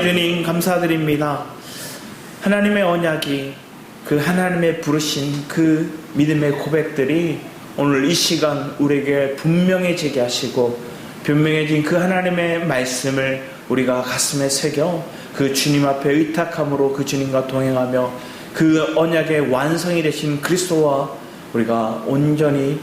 주님 감사드립니다. 하나님의 언약이 그 하나님의 부르신 그 믿음의 고백들이 오늘 이 시간 우리에게 분명해지게 하시고 분명해진 그 하나님의 말씀을 우리가 가슴에 새겨 그 주님 앞에 의탁함으로 그 주님과 동행하며 그 언약의 완성이 되신 그리스도와 우리가 온전히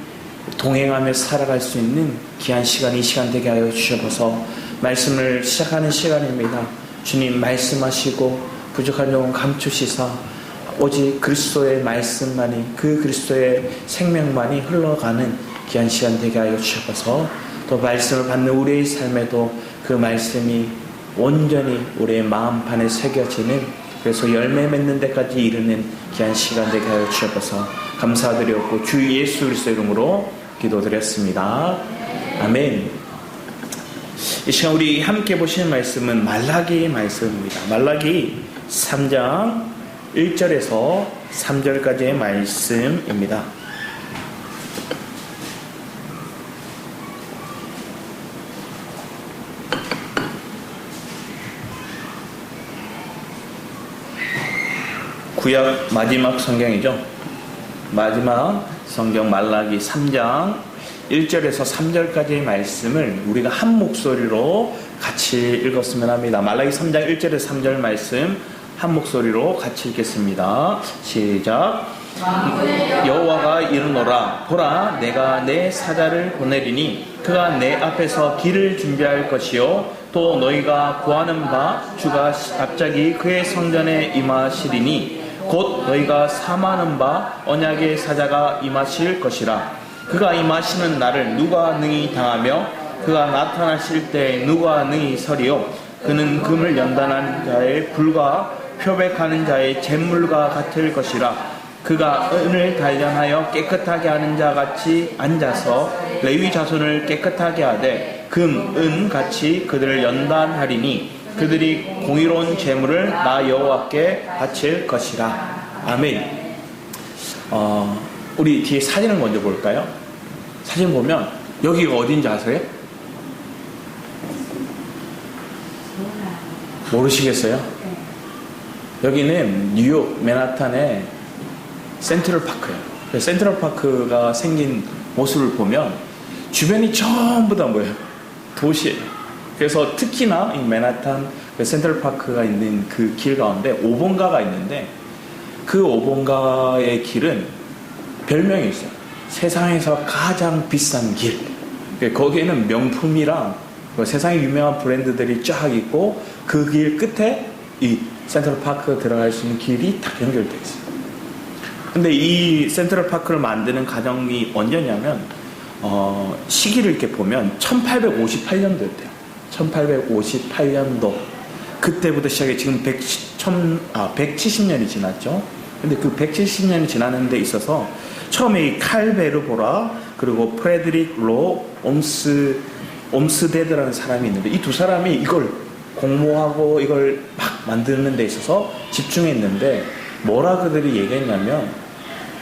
동행하며 살아갈 수 있는 귀한 시간, 이 시간 되게 하여 주셔서 말씀을 시작하는 시간입니다. 주님 말씀하시고 부족한 영혼 감추시사 오직 그리스도의 말씀만이, 그 그리스도의 생명만이 흘러가는 귀한 시간 되게 하여 주셔서 또 말씀을 받는 우리의 삶에도 그 말씀이 온전히 우리의 마음판에 새겨지는, 그래서 열매 맺는 데까지 이르는 귀한 시간 되게 하여 주셔서 감사드렸고 주 예수 그리스도 이름으로 기도드렸습니다. 아멘. 이 시간 우리 함께 보실 말씀은 말라기 말씀입니다. 말라기 3장 1절에서 3절까지의 말씀입니다. 구약 마지막 성경이죠. 마지막 성경 말라기 3장 1절에서 3절까지의 말씀을 우리가 한 목소리로 같이 읽었으면 합니다. 말라기 3장 1절에서 3절 말씀 한 목소리로 같이 읽겠습니다. 시작. 여호와가 이르노라, 보라 내가 내 사자를 보내리니 그가 내 앞에서 길을 준비할 것이요 또 너희가 구하는 바 주가 갑자기 그의 성전에 임하시리니 곧 너희가 사모하는 바 언약의 사자가 임하실 것이라. 그가 임하시는 날을 누가 능히 당하며 그가 나타나실 때 누가 능히 서리요. 그는 금을 연단한 자의 불과 표백하는 자의 잿물과 같을 것이라. 그가 은을 단련하여 깨끗하게 하는 자 같이 앉아서 레위 자손을 깨끗하게 하되 금, 은 같이 그들을 연단하리니 그들이 공의로운 제물을 나 여호와께 바칠 것이라. 아멘. 우리 뒤에 사진을 먼저 볼까요? 사진 보면 여기가 어딘지 아세요? 모르시겠어요? 여기는 뉴욕 맨하탄의 센트럴파크예요. 센트럴파크가 생긴 모습을 보면 주변이 전부 다 뭐예요? 도시예요. 그래서 특히나 이 맨하탄 센트럴파크가 있는 그 길 가운데 5번가가 있는데 그 5번가의 길은 별명이 있어요. 세상에서 가장 비싼 길. 거기에는 명품이랑 세상에 유명한 브랜드들이 쫙 있고 그 길 끝에 이 센트럴파크 들어갈 수 있는 길이 딱 연결되어 있어요. 근데 이 센트럴파크를 만드는 과정이 언제냐면 시기를 이렇게 보면 1858년도였대요. 1858년도 그때부터 시작해 지금 170년이 지났죠. 근데 그 170년이 지나는 데 있어서 처음에 이 칼 베르보라 그리고 프레드릭 로 옴스데드라는 사람이 있는데 이 두 사람이 이걸 공모하고 이걸 막 만드는 데 있어서 집중했는데 뭐라 그들이 얘기했냐면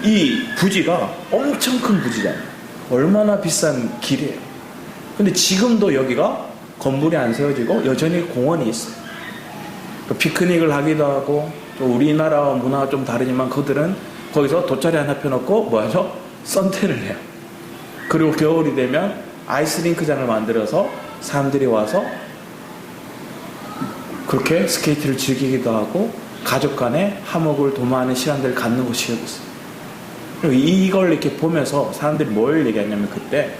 이 부지가 엄청 큰 부지잖아요. 얼마나 비싼 길이에요. 근데 지금도 여기가 건물이 안 세워지고 여전히 공원이 있어요. 피크닉을 하기도 하고 또 우리나라와 문화가 좀 다르지만 그들은 거기서 돗자리 하나 펴놓고 뭐 하죠? 선탠을 해요. 그리고 겨울이 되면 아이스링크장을 만들어서 사람들이 와서 그렇게 스케이트를 즐기기도 하고 가족 간에 화목을 도모하는 시간들을 갖는 곳이었어요. 그리고 이걸 이렇게 보면서 사람들이 뭘 얘기하냐면 그때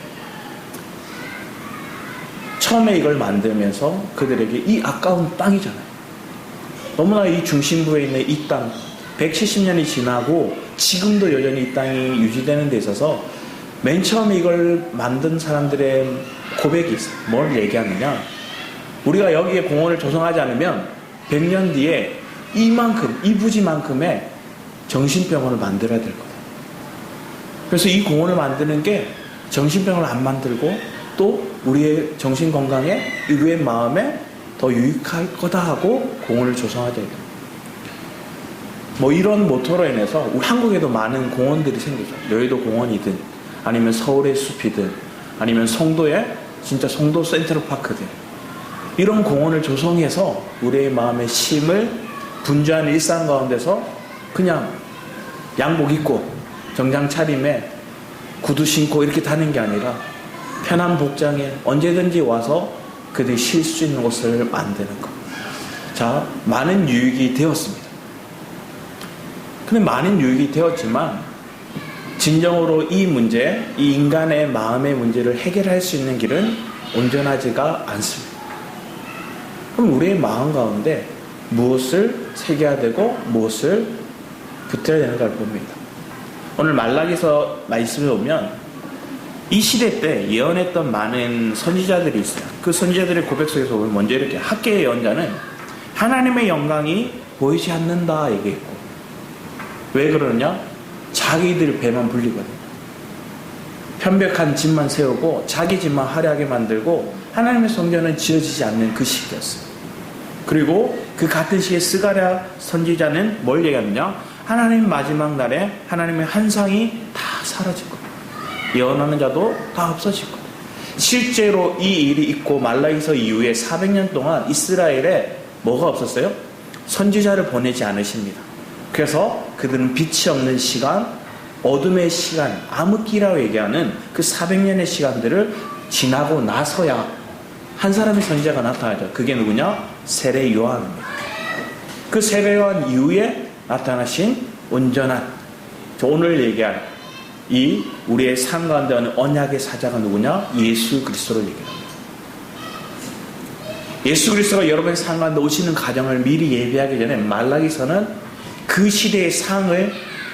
처음에 이걸 만들면서 그들에게 이 아까운 땅이잖아요. 너무나 이 중심부에 있는 이 땅 170년이 지나고 지금도 여전히 이 땅이 유지되는 데 있어서 맨 처음에 이걸 만든 사람들의 고백이 있어요. 뭘 얘기하느냐, 우리가 여기에 공원을 조성하지 않으면 100년 뒤에 이만큼, 이 부지만큼의 정신병원을 만들어야 될 거다. 그래서 이 공원을 만드는 게 정신병을 안 만들고 또 우리의 정신건강에, 우리의 마음에 더 유익할 거다 하고 공원을 조성하자. 뭐 이런 모토로 인해서 우리 한국에도 많은 공원들이 생기죠. 여의도 공원이든 아니면 서울의 숲이든 아니면 송도에 진짜 송도 센트럴파크든 이런 공원을 조성해서 우리의 마음의 심을 분주한 일상 가운데서 그냥 양복 입고 정장 차림에 구두 신고 이렇게 다는 게 아니라 편한 복장에 언제든지 와서 그들이 쉴 수 있는 곳을 만드는 것. 자, 많은 유익이 되었습니다. 근데 많은 유익이 되었지만 진정으로 이 문제, 이 인간의 마음의 문제를 해결할 수 있는 길은 온전하지가 않습니다. 그럼 우리의 마음 가운데 무엇을 새겨야 되고 무엇을 붙여야 되는가를 봅니다. 오늘 말라기서 말씀을 보면 이 시대 때 예언했던 많은 선지자들이 있어요. 그 선지자들의 고백 속에서 먼저 이렇게 학개의 예언자는 하나님의 영광이 보이지 않는다 얘기했고, 왜 그러냐? 자기들 배만 불리거든요. 편백한 집만 세우고 자기 집만 화려하게 만들고 하나님의 성전은 지어지지 않는 그 시기였어요. 그리고 그 같은 시기에 스가랴 선지자는 뭘 얘기하느냐? 하나님 마지막 날에 하나님의 환상이 다 사라질 거예요. 예언하는 자도 다 없어질 거예요. 실제로 이 일이 있고 말라기서 이후에 400년 동안 이스라엘에 뭐가 없었어요? 선지자를 보내지 않으십니다. 그래서 그들은 빛이 없는 시간, 어둠의 시간, 암흑기라고 얘기하는 그 400년의 시간들을 지나고 나서야 한 사람의 선지자가 나타나죠. 그게 누구냐? 세례 요한입니다. 그 세례 요한 이후에 나타나신 온전한, 오늘 얘기할 이 우리의 삶 가운데 하는 언약의 사자가 누구냐? 예수 그리스도를 얘기합니다. 예수 그리스도가 여러분의 삶 가운데 오시는 과정을 미리 예비하기 전에 말라기서는 그 시대의 상을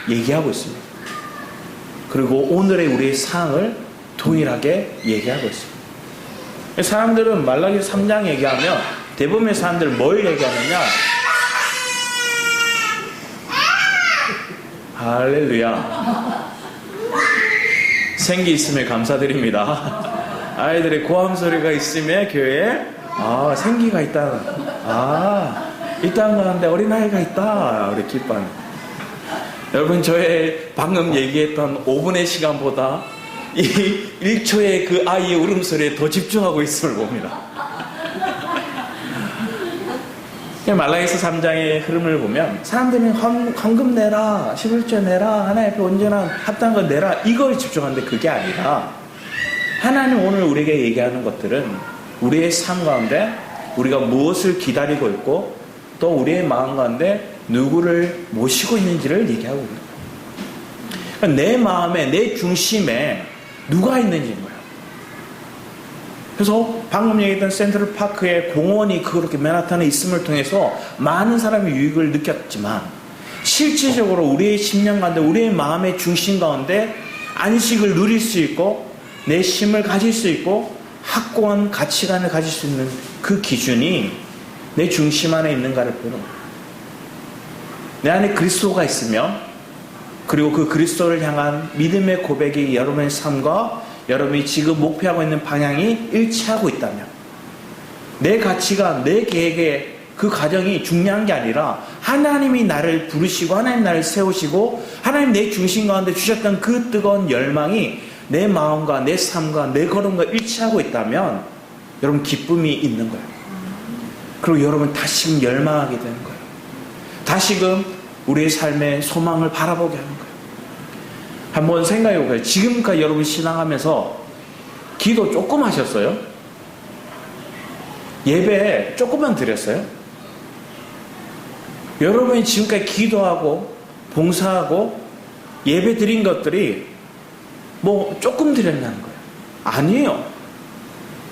얘기하고 있습니다. 그리고 오늘의 우리의 상을 동일하게 얘기하고 있습니다. 사람들은 말라기 3장 얘기하면 대부분의 사람들은 뭘 얘기하느냐? 할렐루야. 생기 있음에 감사드립니다. 아이들의 고함 소리가 있음에 교회에 생기가 있다. 이 땅 가운데 어린아이가 있다. 우리 기뻐하는. 여러분, 저의 방금 얘기했던 5분의 시간보다 이 1초의 그 아이의 울음소리에 더 집중하고 있음을 봅니다. 말라기서 3장의 흐름을 보면 사람들은 헌금 내라, 11조 내라, 하나님 앞에 온전한 합당한 거 내라, 이거에 집중하는데 그게 아니라 하나님 오늘 우리에게 얘기하는 것들은 우리의 삶 가운데 우리가 무엇을 기다리고 있고 또 우리의 마음 가운데 누구를 모시고 있는지를 얘기하고 있는 거예요. 그러니까 내 마음에, 내 중심에 누가 있는지인 거예요. 그래서 방금 얘기했던 센트럴파크의 공원이 그렇게 맨하탄에 있음을 통해서 많은 사람이 유익을 느꼈지만 실질적으로 우리의 심령 가운데, 우리의 마음의 중심 가운데 안식을 누릴 수 있고 내 심을 가질 수 있고 확고한 가치관을 가질 수 있는 그 기준이 내 중심 안에 있는가를 보는 거예요. 내 안에 그리스도가 있으면, 그리고 그 그리스도를 향한 믿음의 고백이 여러분의 삶과 여러분이 지금 목표하고 있는 방향이 일치하고 있다면, 내 가치가, 내 계획의 그 과정이 중요한 게 아니라 하나님이 나를 부르시고 하나님 나를 세우시고 하나님 내 중심 가운데 주셨던 그 뜨거운 열망이 내 마음과 내 삶과 내 걸음과 일치하고 있다면 여러분 기쁨이 있는 거예요. 그리고 여러분 다시금 열망하게 되는 거예요. 다시금 우리의 삶의 소망을 바라보게 하는 거예요. 한번 생각해 볼까요? 지금까지 여러분 신앙하면서 기도 조금 하셨어요? 예배 조금만 드렸어요? 여러분이 지금까지 기도하고 봉사하고 예배 드린 것들이 뭐 조금 드렸다는 거예요? 아니에요.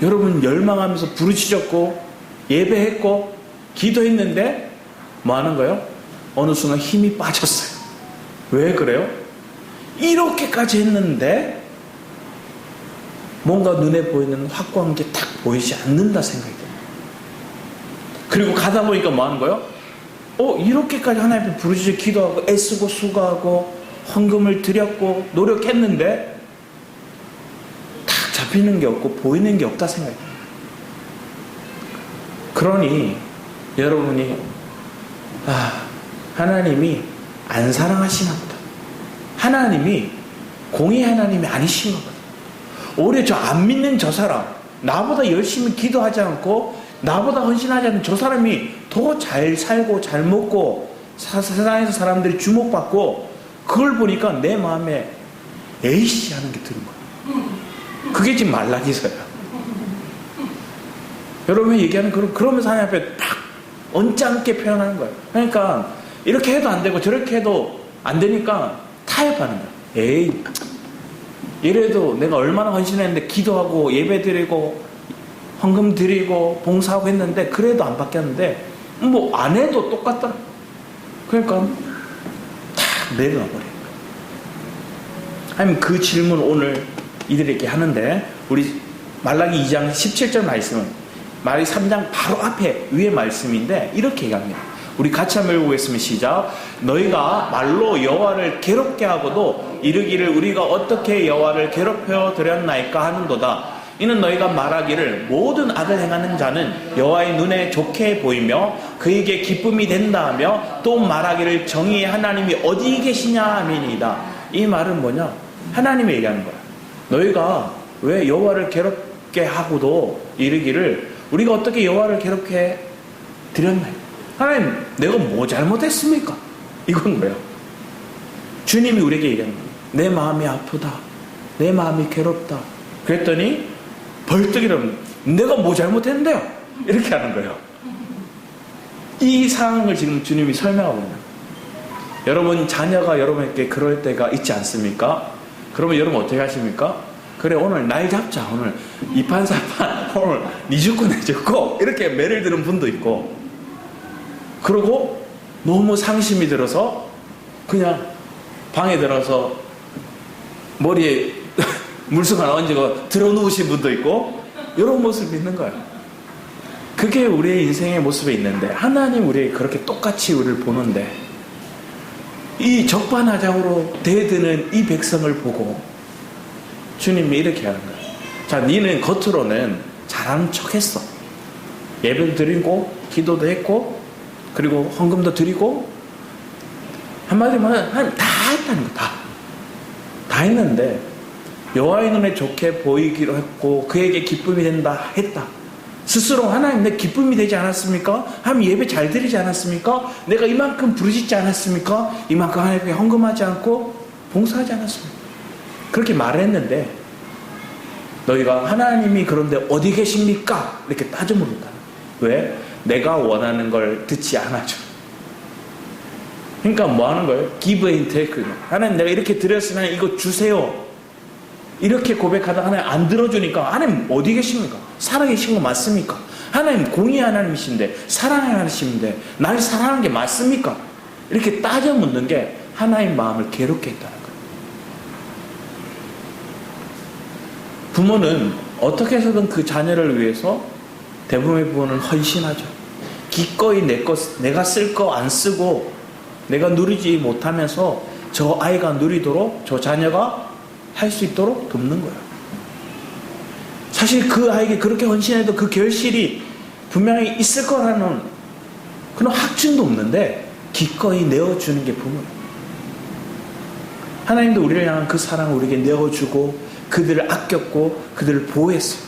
여러분 열망하면서 부르짖었고 예배했고 기도했는데 뭐 하는 거예요? 어느 순간 힘이 빠졌어요. 왜 그래요? 이렇게까지 했는데 뭔가 눈에 보이는 확고한 게 딱 보이지 않는다 생각이 들어요. 그리고 가다 보니까 뭐 하는 거예요? 이렇게까지 하나님 앞에 부르짖어 기도하고 애쓰고 수고하고 헌금을 드렸고 노력했는데 딱 잡히는 게 없고 보이는 게 없다 생각이 들어요. 그러니 여러분이 하나님이 안 사랑하시나 보다. 하나님이 공의 하나님이 아니신 거거든요. 오히려 저 안 믿는 저 사람, 나보다 열심히 기도하지 않고 나보다 헌신하지 않는 저 사람이 더 잘 살고 잘 먹고 세상에서 사람들이 주목받고 그걸 보니까 내 마음에 에이씨 하는 게 드는 거예요. 그게 지금 말라기서야. 여러분이 얘기하는 그러면서 하나님 앞에 딱 언짢게 표현하는 거예요. 그러니까 이렇게 해도 안 되고 저렇게 해도 안 되니까 타협하는 거예요. 에이, 이래도 내가 얼마나 헌신했는데 기도하고 예배 드리고 헌금 드리고 봉사하고 했는데 그래도 안 바뀌었는데 뭐 안 해도 똑같더라. 그러니까 다 내려놔 버려요. 아니면 그 질문 오늘 이들에게 하는데 우리 말라기 2장 17절 말씀은 말라기 3장 바로 앞에 위에 말씀인데 이렇게 얘기합니다. 우리 같이 한번 읽어보겠습니다. 시작. 너희가 말로 여호와를 괴롭게 하고도 이르기를 우리가 어떻게 여호와를 괴롭혀 드렸나이까 하는도다. 이는 너희가 말하기를 모든 악을 행하는 자는 여호와의 눈에 좋게 보이며 그에게 기쁨이 된다 하며 또 말하기를 정의의 하나님이 어디 계시냐 하미니이다. 이 말은 뭐냐? 하나님이 얘기하는 거야. 너희가 왜 여호와를 괴롭게 하고도 이르기를 우리가 어떻게 여호와를 괴롭게 드렸나요? 하나님, 내가 뭐 잘못했습니까? 이건 뭐예요? 주님이 우리에게 얘기하는 거예요. 내 마음이 아프다. 내 마음이 괴롭다. 그랬더니 벌떡 일어나면 내가 뭐 잘못했는데요? 이렇게 하는 거예요. 이 상황을 지금 주님이 설명하고 있는 거예요. 여러분 자녀가 여러분에게 그럴 때가 있지 않습니까? 그러면 여러분 어떻게 하십니까? 그래, 오늘 날 잡자. 오늘 이판사판 오늘 니 죽고 내 죽고 이렇게 매를 드는 분도 있고, 그리고 너무 상심이 들어서 그냥 방에 들어서 머리에 물속 하나 얹고 들어누우신 분도 있고, 이런 모습이 있는 거예요. 그게 우리의 인생의 모습에 있는데 하나님 우리에게 그렇게 똑같이 우리를 보는데 이 적반하장으로 대드는 이 백성을 보고 주님이 이렇게 하는 거예요. 자, 니는 겉으로는 잘하는 척 했어. 예배도 드리고 기도도 했고 그리고 헌금도 드리고 한마디로 말하면 다 했다는 거. 다 했는데 여호와의 눈에 좋게 보이기로 했고 그에게 기쁨이 된다 했다. 스스로 하나님 내 기쁨이 되지 않았습니까? 하나님 예배 잘 드리지 않았습니까? 내가 이만큼 부르짖지 않았습니까? 이만큼 하나님께 헌금하지 않고 봉사하지 않았습니까? 그렇게 말했는데 너희가 하나님이 그런데 어디 계십니까? 이렇게 따져 물었다. 왜? 내가 원하는 걸 듣지 않아줘. 그러니까 뭐 하는 거예요? give and take. 하나님 내가 이렇게 드렸으면 이거 주세요. 이렇게 고백하다 하나님 안 들어주니까 하나님 어디 계십니까? 살아계신 거 맞습니까? 하나님 공의 하나님이신데 사랑하시는데 날 사랑하는 게 맞습니까? 이렇게 따져 묻는 게 하나님 마음을 괴롭게 했다는 거예요. 부모는 어떻게 해서든 그 자녀를 위해서 대부분의 부모는 헌신하죠. 기꺼이 내가 쓸 거 안 쓰고 내가 누리지 못하면서 저 아이가 누리도록 저 자녀가 할 수 있도록 돕는 거예요. 사실 그 아이에게 그렇게 헌신해도 그 결실이 분명히 있을 거라는 그런 확증도 없는데 기꺼이 내어주는 게 부모예요. 하나님도 우리를 향한 그 사랑을 우리에게 내어주고 그들을 아꼈고 그들을 보호했어요.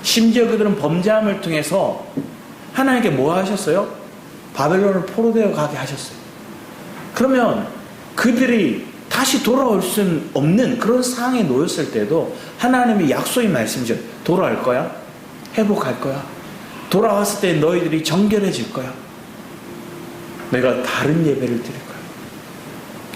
심지어 그들은 범죄함을 통해서 하나님께 뭐 하셨어요? 바벨론을 포로되어 가게 하셨어요. 그러면 그들이 다시 돌아올 수는 없는 그런 상황에 놓였을 때도 하나님의 약속의 말씀이죠. 돌아올 거야. 회복할 거야. 돌아왔을 때 너희들이 정결해질 거야. 내가 다른 예배를 드릴 거야.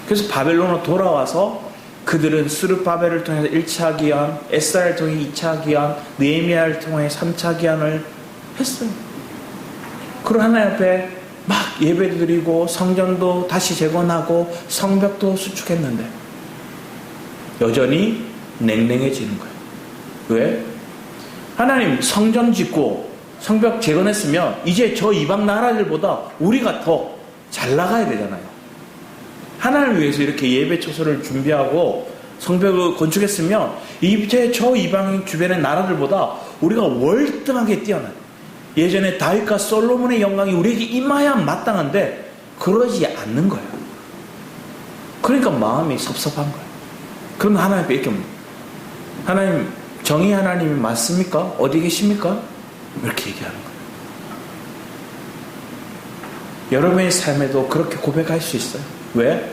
그래서 바벨론으로 돌아와서 그들은 스룹바벨을 통해서 1차 기한, 에스라를 통해 2차 기한, 느헤미야를 통해 3차 기한을 했어요. 그리고 하나님 앞에 막 예배도 드리고 성전도 다시 재건하고 성벽도 수축했는데 여전히 냉랭해지는 거예요. 왜? 하나님 성전 짓고 성벽 재건했으면 이제 저 이방 나라들보다 우리가 더 잘 나가야 되잖아요. 하나님을 위해서 이렇게 예배 초소를 준비하고 성벽을 건축했으면 이제 저 이방 주변의 나라들보다 우리가 월등하게 뛰어나요. 예전에 다윗과 솔로몬의 영광이 우리에게 임하야 마땅한데 그러지 않는 거예요. 그러니까 마음이 섭섭한 거예요. 그러면 하나님 앞에 이렇게 묻는 거예요. 하나님 정의 하나님이 맞습니까? 어디 계십니까? 이렇게 얘기하는 거예요. 여러분의 삶에도 그렇게 고백할 수 있어요. 왜?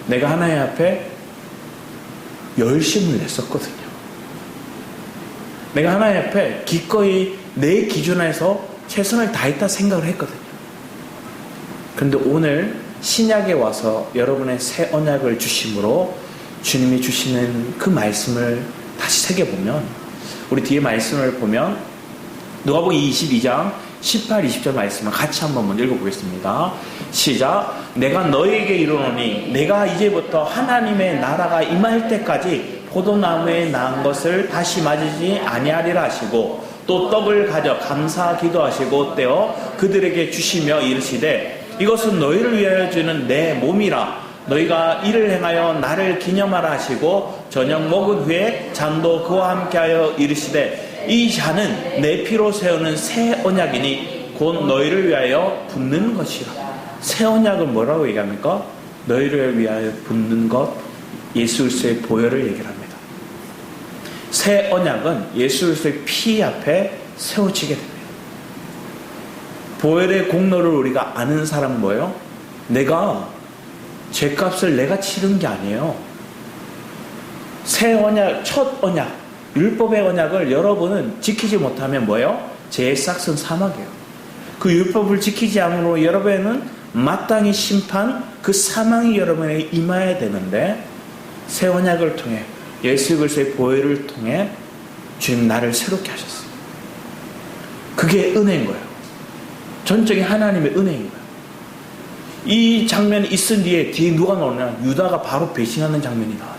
내가 하나님 앞에 열심을 냈었거든요. 내가 하나님 앞에 기꺼이 내 기준에서 최선을 다했다 생각을 했거든요. 그런데 오늘 신약에 와서 여러분의 새 언약을 주심으로 주님이 주시는 그 말씀을 다시 새겨보면, 우리 뒤에 말씀을 보면 누가복음 22장 18, 20절 말씀을 같이 한번 먼저 읽어보겠습니다. 시작. 내가 너희에게 이르노니 내가 이제부터 하나님의 나라가 임할 때까지 포도나무에 낳은 것을 다시 맞으지 아니하리라 하시고, 또 떡을 가져 감사 기도하시고 떼어 그들에게 주시며 이르시되, 이것은 너희를 위하여 주는 내 몸이라. 너희가 이를 행하여 나를 기념하라 하시고, 저녁 먹은 후에 잔도 그와 함께하여 이르시되, 이 잔은 내 피로 세우는 새 언약이니 곧 너희를 위하여 붓는 것이라. 새 언약을 뭐라고 얘기합니까? 너희를 위하여 붓는 것, 예수 그리스도의 보혈을 얘기합니다. 새 언약은 예수 그리스도의 피 앞에 세워지게 됩니다. 보혈의 공로를 우리가 아는 사람은 뭐예요? 내가 죄값을 내가 치른 게 아니에요. 새 언약, 첫 언약, 율법의 언약을 여러분은 지키지 못하면 뭐예요? 죄의 싹은 사망이에요. 그 율법을 지키지 않으므로 여러분은 마땅히 심판, 그 사망이 여러분에게 임해야 되는데, 새 언약을 통해 예수 그리스도의 보혈을 통해 주님 나를 새롭게 하셨어요. 그게 은혜인 거예요. 전적인 하나님의 은혜인 거예요. 이 장면이 있은 뒤에 누가 나오냐? 유다가 바로 배신하는 장면이 나와요.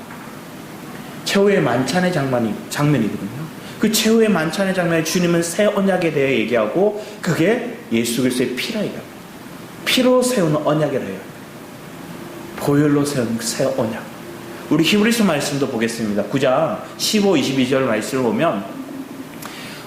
최후의 만찬의 장면이거든요. 그 최후의 만찬의 장면에 주님은 새 언약에 대해 얘기하고, 그게 예수 그리스도의 피라 얘기합니다. 피로 세우는 언약이라 해요. 보혈로 세운 새 언약. 우리 히브리서 말씀도 보겠습니다. 9장 15, 22절 말씀을 보면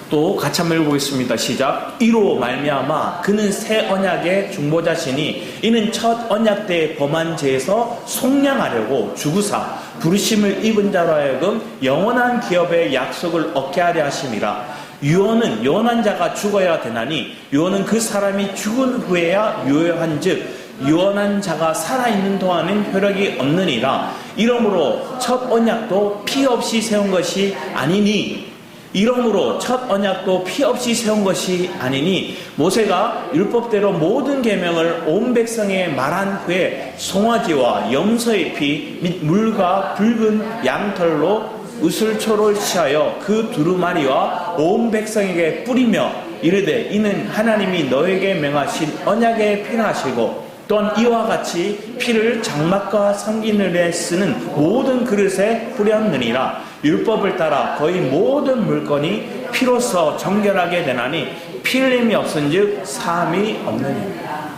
또 같이 한번 읽어보겠습니다. 시작. 이로 말미암아 그는 새 언약의 중보자시니 이는 첫 언약 때 범한 죄에서 속량하려고 죽으사 부르심을 입은 자로 하여금 영원한 기업의 약속을 얻게 하려 하심이라. 유언은 유언한 자가 죽어야 되나니 유언은 그 사람이 죽은 후에야 유효한즉 유언한 자가 살아있는 동안은 효력이 없느니라. 이러므로 첫 언약도 피 없이 세운 것이 아니니 이러므로 첫 언약도 피 없이 세운 것이 아니니 모세가 율법대로 모든 계명을 온 백성에 말한 후에 송아지와 염소의 피 및 물과 붉은 양털로 우슬초를 취하여 그 두루마리와 온 백성에게 뿌리며 이르되 이는 하나님이 너에게 명하신 언약의 피라 하시고, 또한 이와 같이 피를 장막과 성기늘에 쓰는 모든 그릇에 뿌렸느니라. 율법을 따라 거의 모든 물건이 피로써 정결하게 되나니 피 흘림이 없은즉 사함이 없느니라.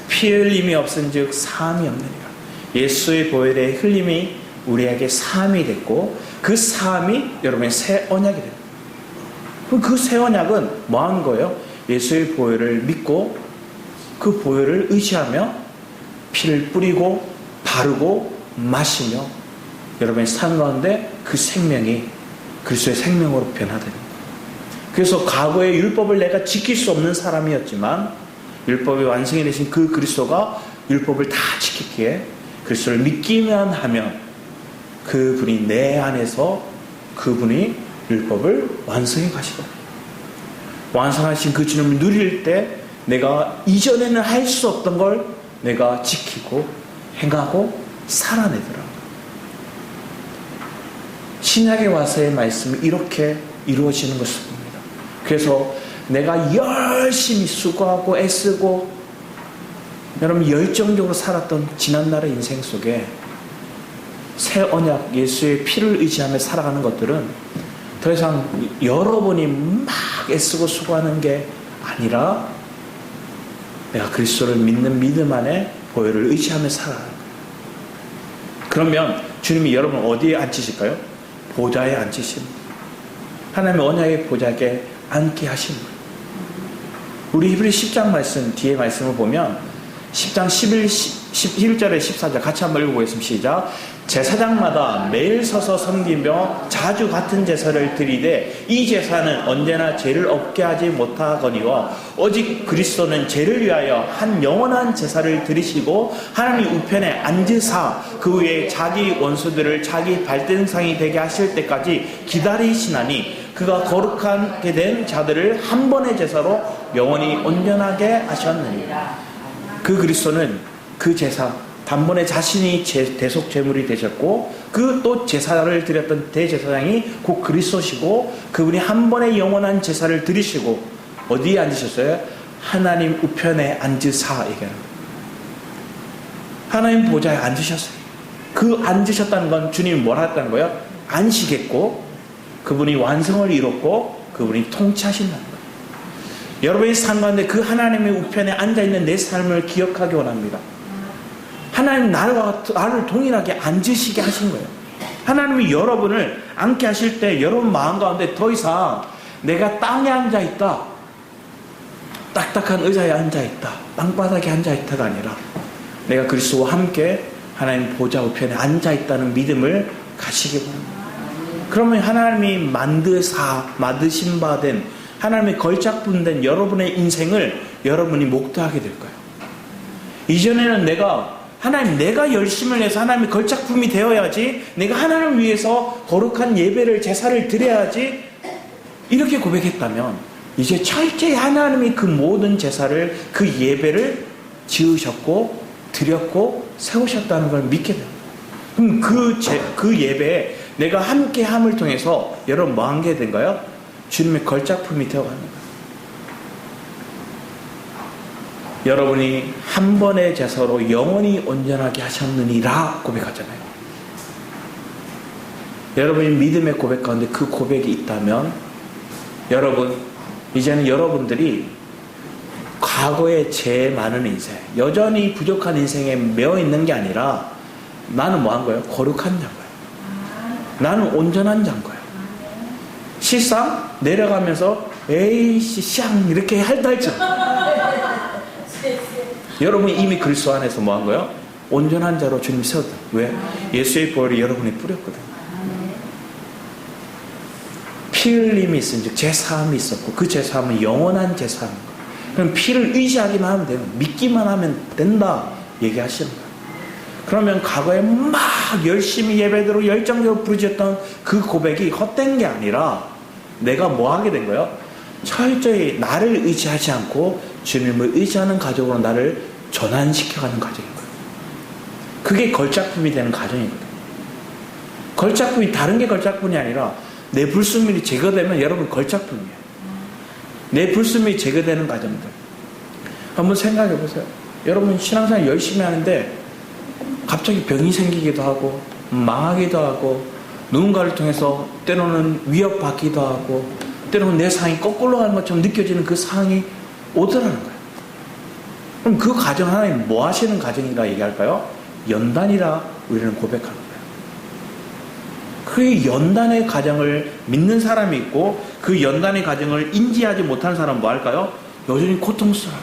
피 흘림이 없은즉 사함이 없느니라. 예수의 보혈의 흘림이 우리에게 사함이 됐고, 그 사함이 여러분의 새 언약이 됩니다. 그 새 언약은 뭐 하는 거예요? 예수의 보혈을 믿고 그 보혈을 의지하며 피를 뿌리고 바르고 마시며 여러분의 삶 가운데 그 생명이 그리스도의 생명으로 변화됩니다. 그래서 과거의 율법을 내가 지킬 수 없는 사람이었지만 율법의 완성이 되신 그 그리스도가 율법을 다 지키기에 그리스도를 믿기만 하면 그분이 내 안에서 그분이 율법을 완성해 가시다. 완성하신 그 주님을 누릴 때 내가 이전에는 할 수 없던 걸 내가 지키고 행하고 살아내더라. 신약에 와서의 말씀이 이렇게 이루어지는 것을 봅니다. 그래서 내가 열심히 수고하고 애쓰고 여러분 열정적으로 살았던 지난날의 인생 속에 새 언약 예수의 피를 의지하며 살아가는 것들은 더 이상 여러분이 막 애쓰고 수고하는 게 아니라 내가 그리스도를 믿는 믿음 안에 보혈을 의지하며 살아가는 거예요. 그러면 주님이 여러분 어디에 앉히실까요? 보좌에 앉히십니다. 하나님의 언약의 보좌에 앉게 하시는 거예요. 우리 히브리 10장 말씀 뒤에 말씀을 보면 10장 11절에 14절 같이 한번 읽어보겠습니다. 시작. 제사장마다 매일 서서 섬기며 자주 같은 제사를 드리되 이 제사는 언제나 죄를 없게 하지 못하거니와 오직 그리스도는 죄를 위하여 한 영원한 제사를 드리시고 하나님 우편에 앉으사 그 후에 자기 원수들을 자기 발등상이 되게 하실 때까지 기다리시나니 그가 거룩하게 된 자들을 한 번의 제사로 영원히 온전하게 하셨느니라. 그 그리스도는 그 제사 단번에 자신이 대속 제물이 되셨고 그 또 제사를 드렸던 대제사장이 곧 그리스도시고 그분이 한 번의 영원한 제사를 드리시고 어디에 앉으셨어요? 하나님 우편에 앉으사 얘기하는 거예요. 하나님 보좌에 앉으셨어요. 그 앉으셨다는 건 주님이 뭐라 했다는 거예요? 안식했고 그분이 완성을 이뤘고 그분이 통치하신다는 거예요. 여러분의 삶 가운데 그 하나님의 우편에 앉아있는 내 삶을 기억하기 원합니다. 하나님 나를 동일하게 앉으시게 하신 거예요. 하나님이 여러분을 앉게 하실 때 여러분 마음 가운데 더 이상 내가 땅에 앉아있다, 딱딱한 의자에 앉아있다, 땅바닥에 앉아있다가 아니라 내가 그리스도와 함께 하나님 보좌 우편에 앉아있다는 믿음을 가시기 바랍니다. 그러면 하나님이 만드신 바 된 하나님의 걸작품된 여러분의 인생을 여러분이 목도하게 될 거예요. 이전에는 내가 열심을 내서 하나님의 걸작품이 되어야지, 내가 하나님을 위해서 거룩한 예배를 제사를 드려야지 이렇게 고백했다면 이제 철저히 하나님이 그 모든 제사를 그 예배를 지으셨고 드렸고 세우셨다는 걸 믿게 됩니다. 그럼 그 예배에 내가 함께함을 통해서 여러분 뭐 한 게 된가요? 주님의 걸작품이 되어가는 거예요. 여러분이 한 번의 제사로 영원히 온전하게 하셨느니라 고백하잖아요. 여러분이 믿음의 고백 가운데 그 고백이 있다면 여러분 이제는 여러분들이 과거의 죄 많은 인생, 여전히 부족한 인생에 매어 있는 게 아니라 나는 뭐 한 거예요? 거룩한 자인 거예요. 나는 온전한 자인 거예요. 실상 내려가면서 에이씨 샹 이렇게 할달죠. 여러분이 이미 그리스도 안에서 뭐 한 거예요? 온전한 자로 주님 세웠다. 왜? 예수의 보혈이 여러분이 뿌렸거든요. 피 흘림이 있은 즉 제사함이 있었고 그 제사함은 영원한 제사함인 거예요. 그럼 피를 의지하기만 하면 돼요. 믿기만 하면 된다 얘기하시는 거예요. 그러면 과거에 막 열심히 예배대로 열정적으로 부르짖었던 그 고백이 헛된 게 아니라 내가 뭐 하게 된 거예요? 철저히 나를 의지하지 않고 주님을 의지하는 가족으로 나를 전환시켜가는 과정인 거예요. 그게 걸작품이 되는 과정이거든요. 걸작품이 다른 게 걸작품이 아니라 내 불순물이 제거되면 여러분 걸작품이에요. 내 불순물이 제거되는 과정들. 한번 생각해 보세요. 여러분 신앙생활 열심히 하는데 갑자기 병이 생기기도 하고 망하기도 하고 누군가를 통해서 때로는 위협받기도 하고 때로는 내 상황이 거꾸로 가는 것처럼 느껴지는 그 상황이 오더라는 거예요. 그럼 그 과정 하나님 뭐 하시는 과정이라 얘기할까요? 연단이라 우리는 고백하는 거예요. 그 연단의 과정을 믿는 사람이 있고 그 연단의 과정을 인지하지 못하는 사람은 뭐 할까요? 여전히 고통스러워요.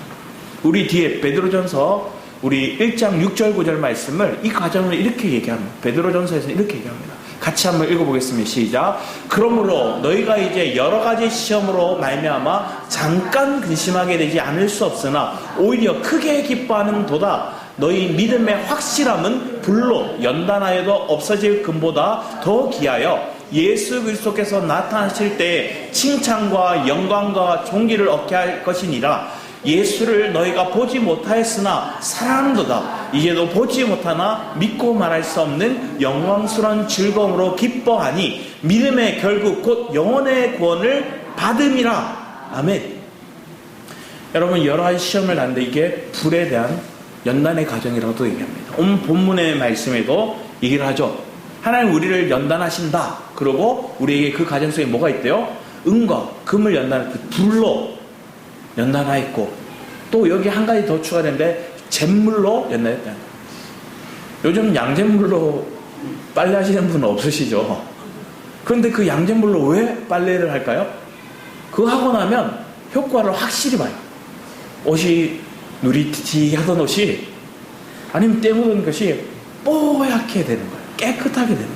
우리 뒤에 베드로전서 우리 1장 6절 9절 말씀을 이 과정을 이렇게 얘기합니다. 베드로전서에서 이렇게 얘기합니다. 같이 한번 읽어보겠습니다. 시작. 그러므로 너희가 이제 여러 가지 시험으로 말미암아 잠깐 근심하게 되지 않을 수 없으나 오히려 크게 기뻐하는 도다 너희 믿음의 확실함은 불로 연단하여도 없어질 금보다 더 귀하여 예수 그리스도께서 나타나실 때에 칭찬과 영광과 존귀를 얻게 할 것이니라. 예수를 너희가 보지 못하였으나 사랑한도다. 이제도 보지 못하나 믿고 말할 수 없는 영광스러운 즐거움으로 기뻐하니 믿음의 결국 곧 영혼의 구원을 받음이라. 아멘. 여러분 여러 가지 시험을 하는데 이게 불에 대한 연단의 과정이라고도 얘기합니다. 오늘 본문의 말씀에도 얘기를 하죠. 하나님 우리를 연단하신다. 그리고 우리에게 그 과정 속에 뭐가 있대요? 은과 금을 연단할 때 불로 연단하였고 또 여기 한 가지 더 추가되는데 잿물로 연단했다는 거예요. 요즘 양잿물로 빨래하시는 분은 없으시죠? 그런데 그 양잿물로 왜 빨래를 할까요? 그거 하고 나면 효과를 확실히 봐요. 옷이 누리티 하던 옷이 아니면 때 묻은 것이 뽀얗게 되는 거예요. 깨끗하게 되는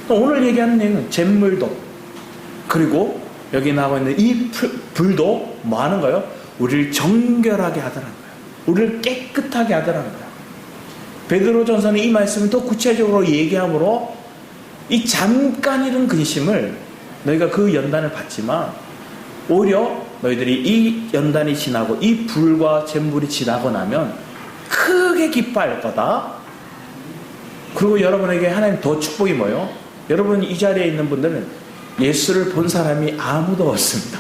거예요. 오늘 얘기하는 내용은 잿물도, 그리고 여기 나와 있는 이 불도 뭐 하는 거예요? 우리를 정결하게 하더라는 거예요. 우리를 깨끗하게 하더라는 거예요. 베드로전서는 이 말씀을 더 구체적으로 얘기함으로 이 잠깐 이런 근심을 너희가 그 연단을 받지만 오히려 너희들이 이 연단이 지나고 이 불과 잿물이 지나고 나면 크게 기뻐할 거다. 그리고 여러분에게 하나님 더 축복이 뭐예요? 여러분 이 자리에 있는 분들은 예수를 본 사람이 아무도 없습니다.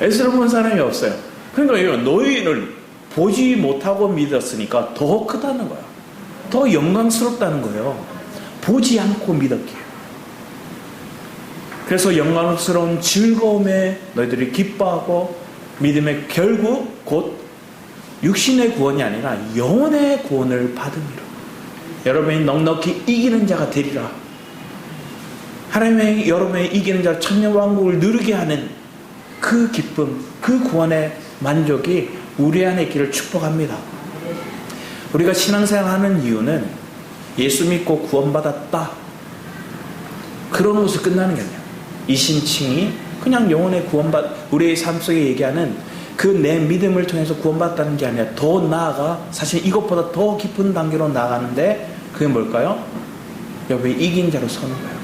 예수를 본 사람이 없어요. 그러니까 너희를 보지 못하고 믿었으니까 더 크다는 거야. 더 영광스럽다는 거예요. 보지 않고 믿었기에. 그래서 영광스러운 즐거움에 너희들이 기뻐하고 믿음의 결국 곧 육신의 구원이 아니라 영혼의 구원을 받음이라. 여러분이 넉넉히 이기는 자가 되리라. 하나님의 여러분의 이기는 자 천년왕국을 누리게 하는 그 기쁨, 그 구원의 만족이 우리 안에 있기를 축복합니다. 우리가 신앙생활하는 이유는 예수 믿고 구원받았다, 그런 것으로 끝나는 게 아니에요. 이신칭이 그냥 영혼의 우리의 삶 속에 얘기하는 그 내 믿음을 통해서 구원받았다는 게 아니라 더 나아가 사실 이것보다 더 깊은 단계로 나가는데 그게 뭘까요? 여러분이 이긴 자로 서는 거예요.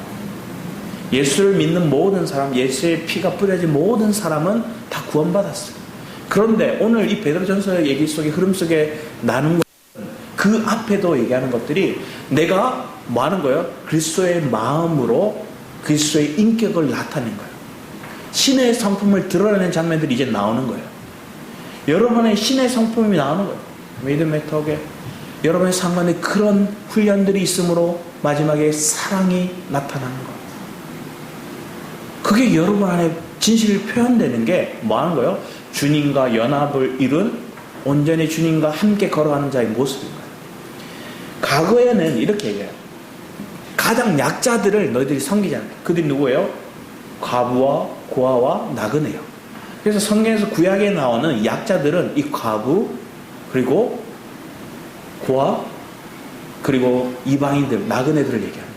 예수를 믿는 모든 사람, 예수의 피가 뿌려진 모든 사람은 다 구원받았어요. 그런데 오늘 이 베드로전서 얘기 속에 흐름 속에 나눈 것은 그 앞에도 얘기하는 것들이 내가 뭐 하는 거예요? 그리스도의 마음으로 그리스도의 인격을 나타낸 거예요. 신의 성품을 드러내는 장면들이 이제 나오는 거예요. 여러분의 신의 성품이 나오는 거예요. 믿음의 덕에 여러분의 상관에 그런 훈련들이 있으므로 마지막에 사랑이 나타나는 거예요. 그게 여러분 안에 진실이 표현되는 게 뭐 하는 거예요? 주님과 연합을 이룬 온전히 주님과 함께 걸어가는 자의 모습인 거예요. 과거에는 이렇게 얘기해요. 가장 약자들을 너희들이 섬기잖아요. 그들이 누구예요? 과부와 고아와 나그네요. 그래서 성경에서 구약에 나오는 약자들은 이 과부, 그리고 고아, 그리고 이방인들, 나그네들을 얘기합니다.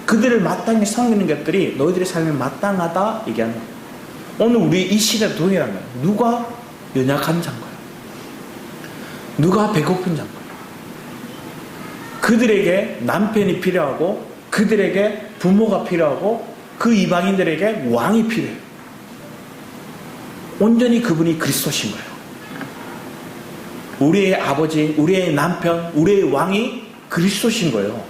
그들을 마땅히 섬기는 것들이 너희들의 삶에 마땅하다 얘기하는 거예요. 오늘 우리 이 시대 동일한 거예요. 누가 연약한 자인 거예요? 누가 배고픈 자인 거예요? 그들에게 남편이 필요하고, 그들에게 부모가 필요하고, 그 이방인들에게 왕이 필요해요. 온전히 그분이 그리스도신 거예요. 우리의 아버지, 우리의 남편, 우리의 왕이 그리스도신 거예요.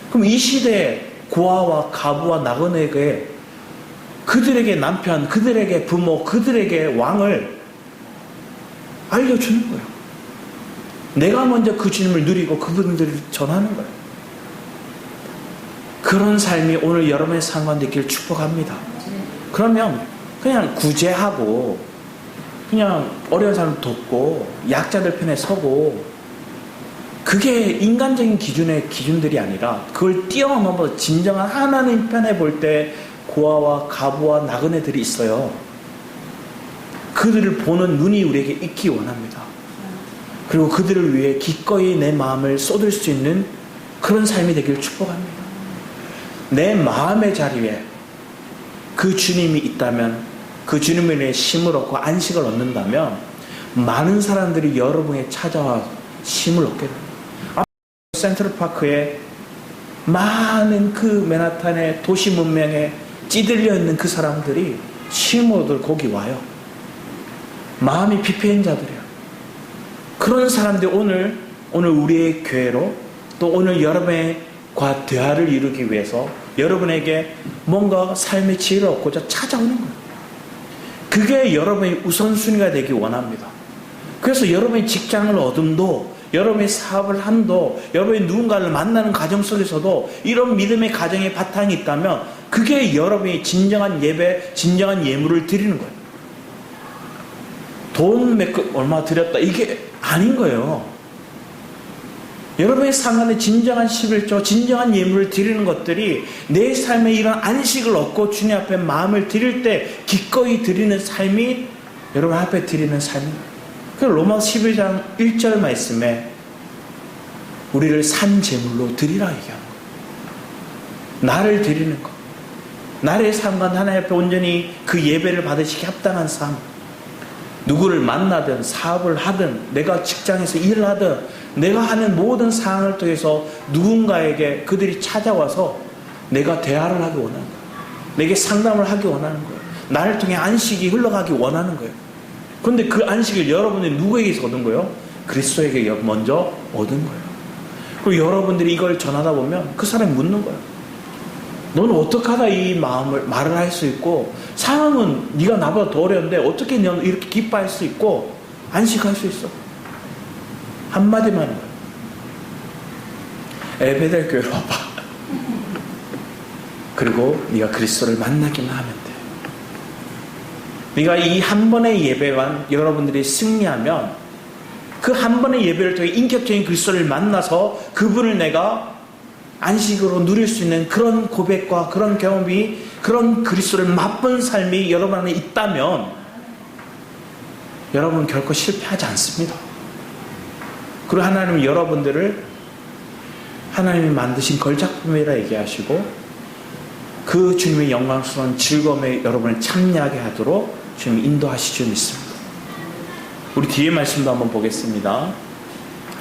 그럼 이 시대에 고아와 가부와 나그네에게 그들에게 남편, 그들에게 부모, 그들에게 왕을 알려주는 거예요. 내가 먼저 그 주님을 누리고 그분들을 전하는 거예요. 그런 삶이 오늘 여러분의 상관에 있기를 축복합니다. 그러면 그냥 구제하고 그냥 어려운 사람 돕고 약자들 편에 서고 그게 인간적인 기준들이 아니라 그걸 뛰어넘어 진정한 하나님 편에 볼 때 고아와 가부와 나그네들이 있어요. 그들을 보는 눈이 우리에게 있기 원합니다. 그리고 그들을 위해 기꺼이 내 마음을 쏟을 수 있는 그런 삶이 되기를 축복합니다. 내 마음의 자리에 그 주님이 있다면, 그 주님에 대해 힘을 얻고 안식을 얻는다면 많은 사람들이 여러분에 찾아와 힘을 얻게 됩니다. 센트럴파크에 많은 그 맨하탄의 도시 문명에 찌들려 있는 그 사람들이 힘을 얻을 거기 와요. 마음이 피폐한 자들이에요. 그런 사람들이 오늘 우리의 교회로, 또 오늘 여러분과 대화를 이루기 위해서 여러분에게 뭔가 삶의 지혜를 얻고자 찾아오는 거예요. 그게 여러분의 우선순위가 되기 원합니다. 그래서 여러분의 직장을 얻음도, 여러분의 사업을 함도, 여러분의 누군가를 만나는 과정 속에서도 이런 믿음의 가정의 바탕이 있다면 그게 여러분이 진정한 예배, 진정한 예물을 드리는 거예요. 돈 얼마 드렸다, 이게 아닌 거예요. 여러분의 상관에 진정한 11조, 진정한 예물을 드리는 것들이 내 삶에 이런 안식을 얻고 주님 앞에 마음을 드릴 때 기꺼이 드리는 삶이 여러분 앞에 드리는 삶입니다. 그 로마서 11장 1절 말씀에 우리를 산 제물로 드리라 얘기하는 거예요. 나를 드리는 것. 나의 삶과 하나님 앞에 온전히 그 예배를 받으시기 합당한 삶. 누구를 만나든 사업을 하든 내가 직장에서 일을 하든 내가 하는 모든 상황을 통해서 누군가에게 그들이 찾아와서 내가 대화를 하기 원하는 거예요. 내게 상담을 하기 원하는 거예요. 나를 통해 안식이 흘러가기 원하는 거예요. 그런데 그 안식을 여러분이 누구에게서 얻은 거예요? 그리스도에게 먼저 얻은 거예요. 그리고 여러분들이 이걸 전하다 보면 그 사람이 묻는 거예요. 너는 어떻게 하다 이 마음을 말을 할 수 있고 상황은 네가 나보다 더 어려운데 어떻게 너는 이렇게 기뻐할 수 있고 안식할 수 있어? 한마디만 해요. 에베델 교회로 와봐. 그리고 네가 그리스도를 만나기만 하면 돼. 네가 이 한 번의 예배만 여러분들이 승리하면 그 한 번의 예배를 통해 인격적인 그리스도를 만나서 그분을 내가 안식으로 누릴 수 있는 그런 고백과 그런 경험이 그런 그리스도를 맛본 삶이 여러분 안에 있다면 여러분 결코 실패하지 않습니다. 그리고 하나님은 여러분들을 하나님이 만드신 걸작품이라 얘기하시고 그 주님의 영광스러운 즐거움에 여러분을 참여하게 하도록 주님이 인도하실 줄 믿습니다. 우리 뒤에 말씀도 한번 보겠습니다.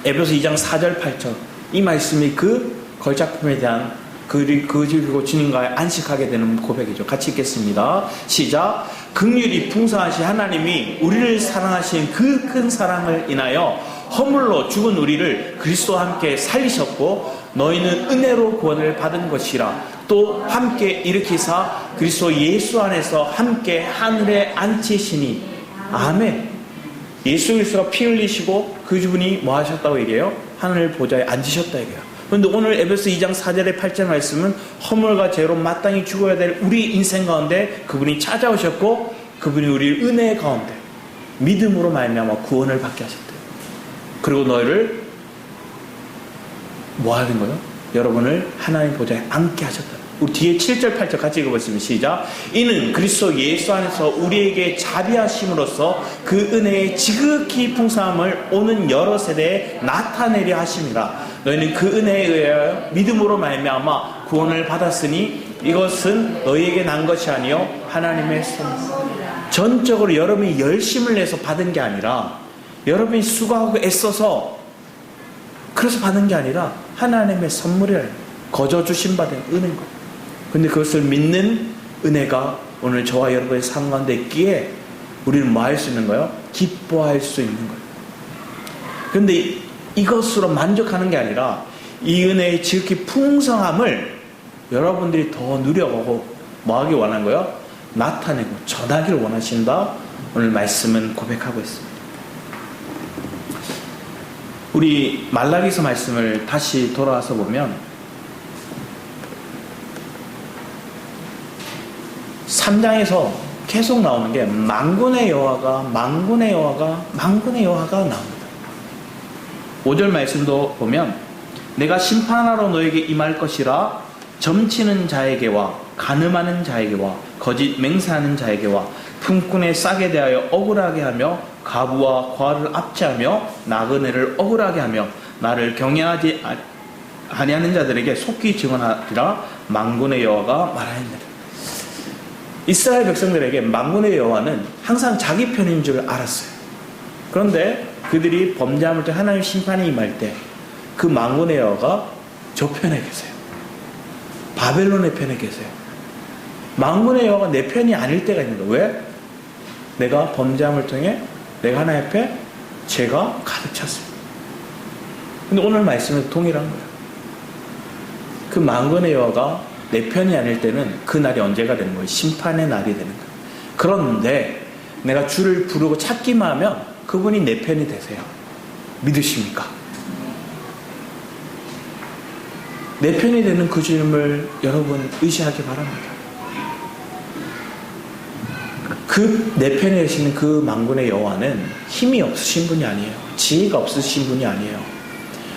에베소 2장 4절 8절 이 말씀이 그 걸작품에 대한 그리고 주님과의 안식하게 되는 고백이죠. 같이 읽겠습니다. 시작. 긍휼이 풍성하신 하나님이 우리를 사랑하신 그 큰 사랑을 인하여 허물로 죽은 우리를 그리스도와 함께 살리셨고 너희는 은혜로 구원을 받은 것이라 또 함께 일으키사 그리스도 예수 안에서 함께 하늘에 앉히시니 아멘. 예수 그리스도가 피 흘리시고 그 주분이 뭐 하셨다고 얘기해요? 하늘 보좌에 앉으셨다 얘기해요. 그런데 오늘 에베소 2장 4절의 8절 말씀은 허물과 죄로 마땅히 죽어야 될 우리 인생 가운데 그분이 찾아오셨고 그분이 우리를 은혜 가운데 믿음으로 말미암아 구원을 받게 하셨대요. 그리고 너희를 뭐 하는 거예요? 여러분을 하나님 보좌에 앉게 하셨다. 우리 뒤에 7절 8절 같이 읽어보겠습니다. 시작. 이는 그리스도 예수 안에서 우리에게 자비하심으로써 그 은혜의 지극히 풍성함을 오는 여러 세대에 나타내려 하심이라. 너희는 그 은혜에 의하여 믿음으로 말미암아 구원을 받았으니 이것은 너희에게 난 것이 아니요 하나님의 선물. 전적으로 여러분이 열심을 내서 받은 게 아니라 여러분이 수고하고 애써서 그래서 받은 게 아니라 하나님의 선물이라. 거저 주신 받은 은혜인 거예요. 근데 그것을 믿는 은혜가 오늘 저와 여러분의 삶 가운데 있기에 우리는 뭐 할 수 있는 거예요? 기뻐할 수 있는 거예요. 그런데 이것으로 만족하는 게 아니라 이 은혜의 지극히 풍성함을 여러분들이 더 누려보고 뭐 하기 원하는 거예요? 나타내고 전하기를 원하신다. 오늘 말씀은 고백하고 있습니다. 우리 말라기서 말씀을 다시 돌아와서 보면 3장에서 계속 나오는 게 만군의 여호와가 나옵니다. 5절 말씀도 보면 내가 심판하러 너에게 임할 것이라 점치는 자에게와 간음하는 자에게와 거짓 맹세하는 자에게와 품꾼의 싹에 대하여 억울하게 하며 과부와 과를 압제하며 나그네를 억울하게 하며 나를 경외하지 아니하는 자들에게 속히 증언하리라. 만군의 여호와가 말하였느니라. 이스라엘 백성들에게 만군의 여호와는 항상 자기 편인 줄 알았어요. 그런데 그들이 범죄함을 통해 하나님의 심판이 임할 때 그 만군의 여호와가 저 편에 계세요. 바벨론의 편에 계세요. 만군의 여호와가 내 편이 아닐 때가 있는 거예요. 왜? 내가 범죄함을 통해 내가 하나님 앞에 죄가 가득 찼습니다. 근데 오늘 말씀은 동일한 거예요. 그 만군의 여호와가 내 편이 아닐 때는 그 날이 언제가 되는 거예요? 심판의 날이 되는 거예요. 그런데 내가 주를 부르고 찾기만 하면 그분이 내 편이 되세요. 믿으십니까? 내 편이 되는 그 주님을 여러분 의지하기 바랍니다. 그 내 편에 계시는 그 만군의 여호와는 힘이 없으신 분이 아니에요. 지혜가 없으신 분이 아니에요.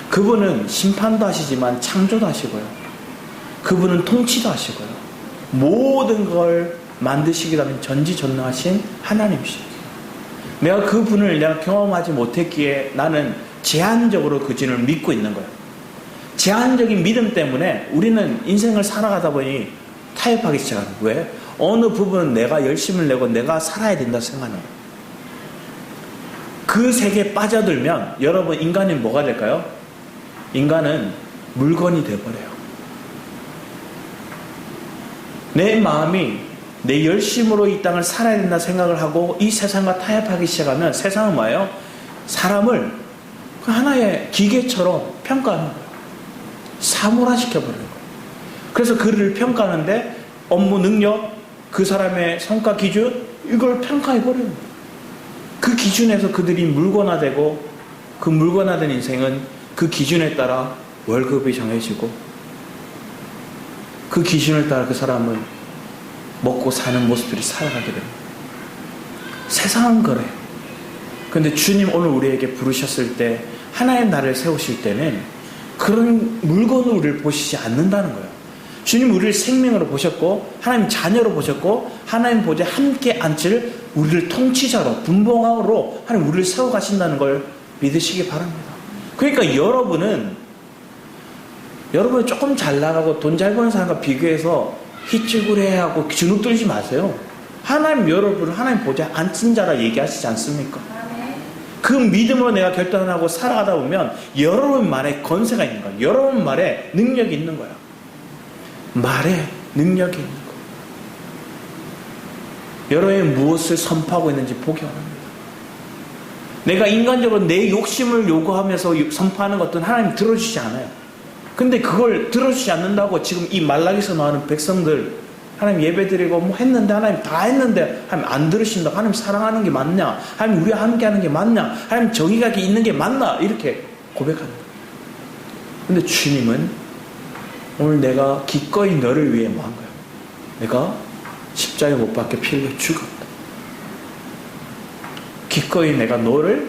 그분은 심판도 하시지만 창조도 하시고요. 그분은 통치도 하시고요. 모든 걸 만드시기 위해 전지전능하신 하나님이시죠. 내가 그분을 내가 경험하지 못했기에 나는 제한적으로 그 주님을 믿고 있는 거예요. 제한적인 믿음 때문에 우리는 인생을 살아가다 보니 타협하기 시작하는 거예요. 왜? 어느 부분은 내가 열심을 내고 내가 살아야 된다 생각하는 거예요. 그 세계에 빠져들면 여러분 인간은 뭐가 될까요? 인간은 물건이 되어버려요. 내 마음이 내 열심으로 이 땅을 살아야 된다 생각을 하고 이 세상과 타협하기 시작하면 세상은 뭐예요? 사람을 하나의 기계처럼 평가하는 거예요. 사물화시켜버리는 거예요. 그래서 그를 평가하는데 업무 능력, 그 사람의 성과 기준 이걸 평가해버리는 거예요. 그 기준에서 그들이 물건화되고 그 물건화된 인생은 그 기준에 따라 월급이 정해지고 그 기준을 따라 그 사람은 먹고 사는 모습들이 살아가게 됩니다. 세상은 그래요. 그런데 주님 오늘 우리에게 부르셨을 때 하나의 날을 세우실 때는 그런 물건을 우리를 보시지 않는다는 거예요. 주님 우리를 생명으로 보셨고 하나님 자녀로 보셨고 하나님 보좌에 함께 앉을 우리를 통치자로 분봉하로 하나님 우리를 세워가신다는 걸 믿으시기 바랍니다. 그러니까 여러분은 조금 잘 나가고 돈 잘 버는 사람과 비교해서 희쭈그레하고 주눅 들지 마세요. 하나님 여러분을 하나님 보좌에 앉은 자라 얘기하시지 않습니까? 그 믿음으로 내가 결단하고 살아가다 보면 여러분 말에 건세가 있는 거야. 여러분 말에 능력이 있는 거야. 말에 능력이 있는 거. 여러분이 무엇을 선포하고 있는지 보기 원합니다. 내가 인간적으로 내 욕심을 요구하면서 선포하는 것들은 하나님 들어주지 않아요. 근데 그걸 들어주지 않는다고 지금 이 말라기서 나오는 백성들 하나님 예배드리고 뭐 했는데 하나님 다 했는데 하나님 안 들으신다. 하나님 사랑하는 게 맞냐? 하나님 우리와 함께 하는 게 맞냐? 하나님 정의가 있는 게 맞나? 이렇게 고백하는 거예요. 근데 주님은 오늘 내가 기꺼이 너를 위해 뭐 한 거야? 내가 십자가에 못 박혀 피 흘려 죽었다. 기꺼이 내가 너를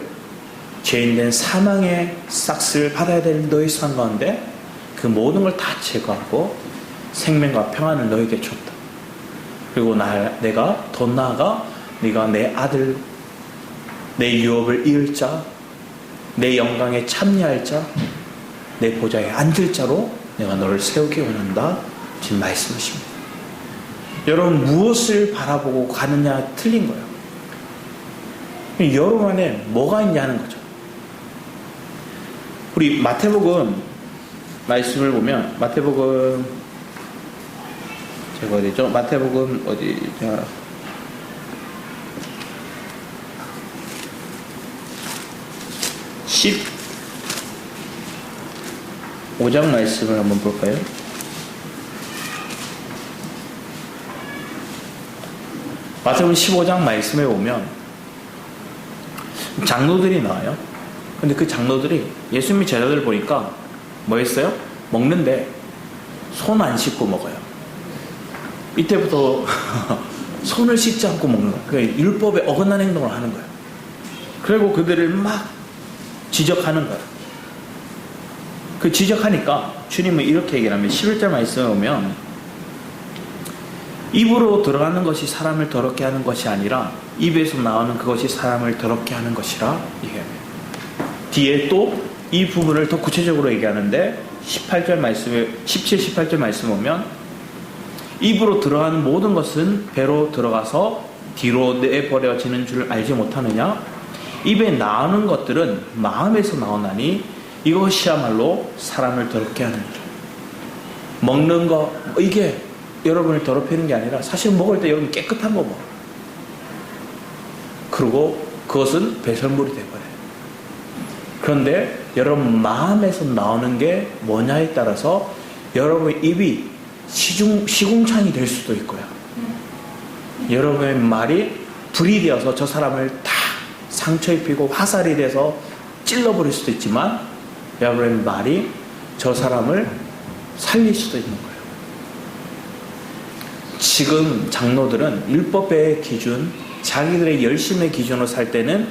죄인된 사망의 싹스를 받아야 될 너의 삶 가운데 그 모든 걸 다 제거하고 생명과 평안을 너에게 줬다. 그리고 내가 더 나아가 네가 내 아들, 내 유업을 이을 자, 내 영광에 참여할 자, 내 보좌에 앉을 자로 내가 너를 세우기 원한다. 지금 말씀하십니다. 여러분 무엇을 바라보고 가느냐 틀린 거예요. 여러분 안에 뭐가 있냐는 거죠. 우리 마태복음 말씀을 보면 마태복음 제가 어디죠? 마태복음 어디냐? (10) 5장 말씀을 한번 볼까요? 마태복음 15장 말씀에 보면 장로들이 나와요. 근데 그 장로들이 예수님의 제자들 보니까 뭐 했어요? 먹는데 손 안 씻고 먹어요. 이때부터 손을 씻지 않고 먹는 거예요. 그러니까 율법에 어긋난 행동을 하는 거예요. 그리고 그들을 막 지적하는 거예요. 그 지적하니까 주님은 이렇게 얘기를 하면 11절 말씀에 보면 입으로 들어가는 것이 사람을 더럽게 하는 것이 아니라 입에서 나오는 그것이 사람을 더럽게 하는 것이라 얘기합니다. 뒤에 또 이 부분을 더 구체적으로 얘기하는데 18절 말씀에 17, 18절 말씀 보면 입으로 들어가는 모든 것은 배로 들어가서 뒤로 내버려지는 줄 알지 못하느냐? 입에 나오는 것들은 마음에서 나오나니 이것이야말로 사람을 더럽게 하는 줄. 먹는 거 이게 여러분을 더럽히는 게 아니라 사실 먹을 때 여러분 깨끗한 거 먹어. 그리고 그것은 배설물이 돼버려요. 그런데 여러분 마음에서 나오는 게 뭐냐에 따라서 여러분의 입이 시궁창이 될 수도 있고요. 여러분의 말이 불이 되어서 저 사람을 다 상처 입히고 화살이 돼서 찔러버릴 수도 있지만 여러분의 말이 저 사람을 살릴 수도 있는 거예요. 지금 장로들은 율법의 기준, 자기들의 열심의 기준으로 살 때는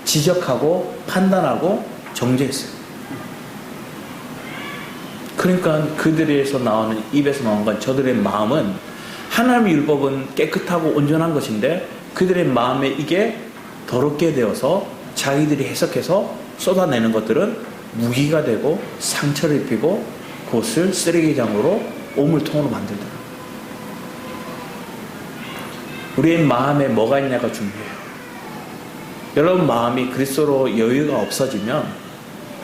지적하고 판단하고 정죄했어요. 그러니까 그들에서 나오는 입에서 나오는 건 저들의 마음은 하나님의 율법은 깨끗하고 온전한 것인데 그들의 마음에 이게 더럽게 되어서 자기들이 해석해서 쏟아내는 것들은 무기가 되고 상처를 입히고 그것을 쓰레기장으로 오물통으로 만들더라. 우리의 마음에 뭐가 있냐가 중요해요. 여러분 마음이 그리스도로 여유가 없어지면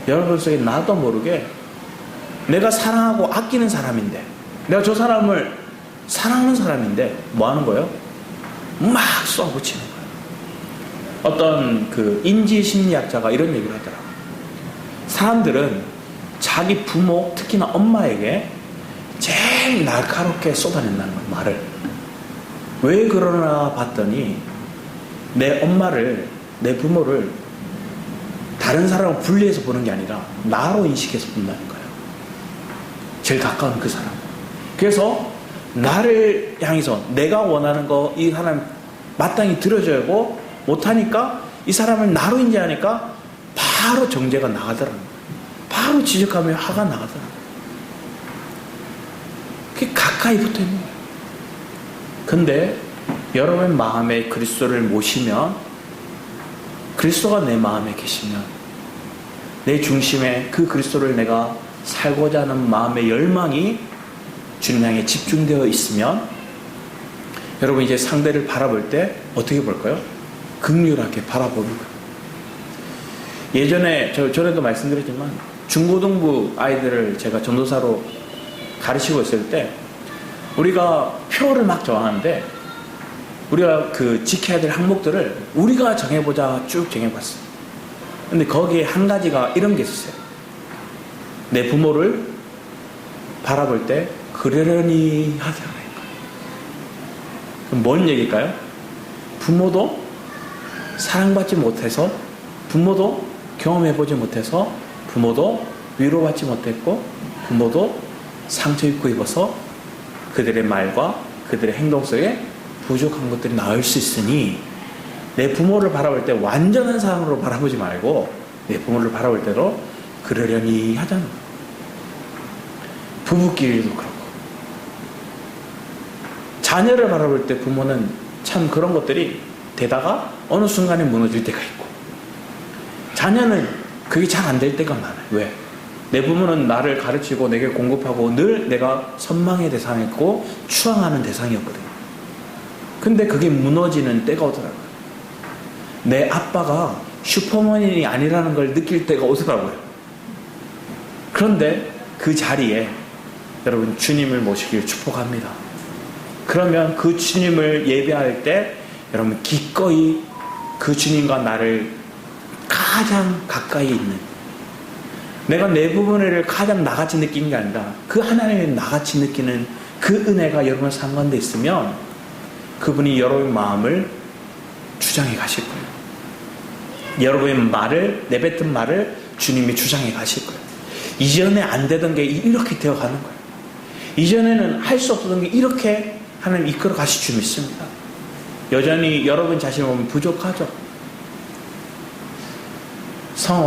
여러분 속에 나도 모르게 내가 사랑하고 아끼는 사람인데, 내가 저 사람을 사랑하는 사람인데 뭐 하는 거예요? 막 쏘아붙이는 거예요. 어떤 그 인지심리학자가 이런 얘기를 하더라고요. 사람들은 자기 부모, 특히나 엄마에게 제일 날카롭게 쏟아낸다는 거예요, 말을. 왜 그러나 봤더니 내 엄마를, 내 부모를 다른 사람을 분리해서 보는 게 아니라 나로 인식해서 본다는 거예요. 제일 가까운 그 사람. 그래서 나를 향해서 내가 원하는 거 이 사람 마땅히 들어줘야 하고 못하니까 이 사람을 나로 인지하니까 바로 정죄가 나가더라고요. 바로 지적하며 화가 나가더라고요. 그게 가까이 붙어 있는 거예요. 근데 여러분 마음에 그리스도를 모시면, 그리스도가 내 마음에 계시면, 내 중심에 그 그리스도를 내가 살고자 하는 마음의 열망이 주님 향해 집중되어 있으면, 여러분 이제 상대를 바라볼 때 어떻게 볼까요? 긍휼하게 바라보는 거예요. 예전에 전에도 말씀드렸지만 중고등부 아이들을 제가 전도사로 가르치고 있을 때 우리가 표를 막 정하는데, 우리가 그 지켜야 될 항목들을 우리가 정해보자 쭉 정해봤어요. 근데 거기에 한 가지가 이런 게 있었어요. 내 부모를 바라볼 때 그러려니 하자. 그럼 뭔 얘기일까요? 부모도 사랑받지 못해서, 부모도 경험해보지 못해서, 부모도 위로받지 못했고, 부모도 상처 입고 입어서 그들의 말과 그들의 행동 속에 부족한 것들이 나올 수 있으니, 내 부모를 바라볼 때 완전한 사랑으로 바라보지 말고 내 부모를 바라볼 때로 그러려니 하자는 거예요. 부부끼리도 그렇고, 자녀를 바라볼 때 부모는 참 그런 것들이 되다가 어느 순간에 무너질 때가 있고, 자녀는 그게 잘 안 될 때가 많아요. 왜? 내 부모는 나를 가르치고 내게 공급하고 늘 내가 선망의 대상이었고 추앙하는 대상이었거든요. 근데 그게 무너지는 때가 오더라고요. 내 아빠가 슈퍼맨이 아니라는 걸 느낄 때가 오더라고요. 그런데 그 자리에 여러분 주님을 모시길 축복합니다. 그러면 그 주님을 예배할 때 여러분 기꺼이 그 주님과 나를 가장 가까이 있는, 내가 내 부분을 가장 나같이 느끼는 게 아니라 그 하나님을 나같이 느끼는 그 은혜가 여러분 상관돼 있으면 그분이 여러분의 마음을 주장해 가실 거예요. 여러분의 말을, 내뱉은 말을 주님이 주장해 가실 거예요. 이전에 안 되던 게 이렇게 되어 가는 거예요. 이전에는 할 수 없었던 게 이렇게 하나님 이끌어 가실 줄 믿습니다. 여전히 여러분 자신을 보면 부족하죠. 성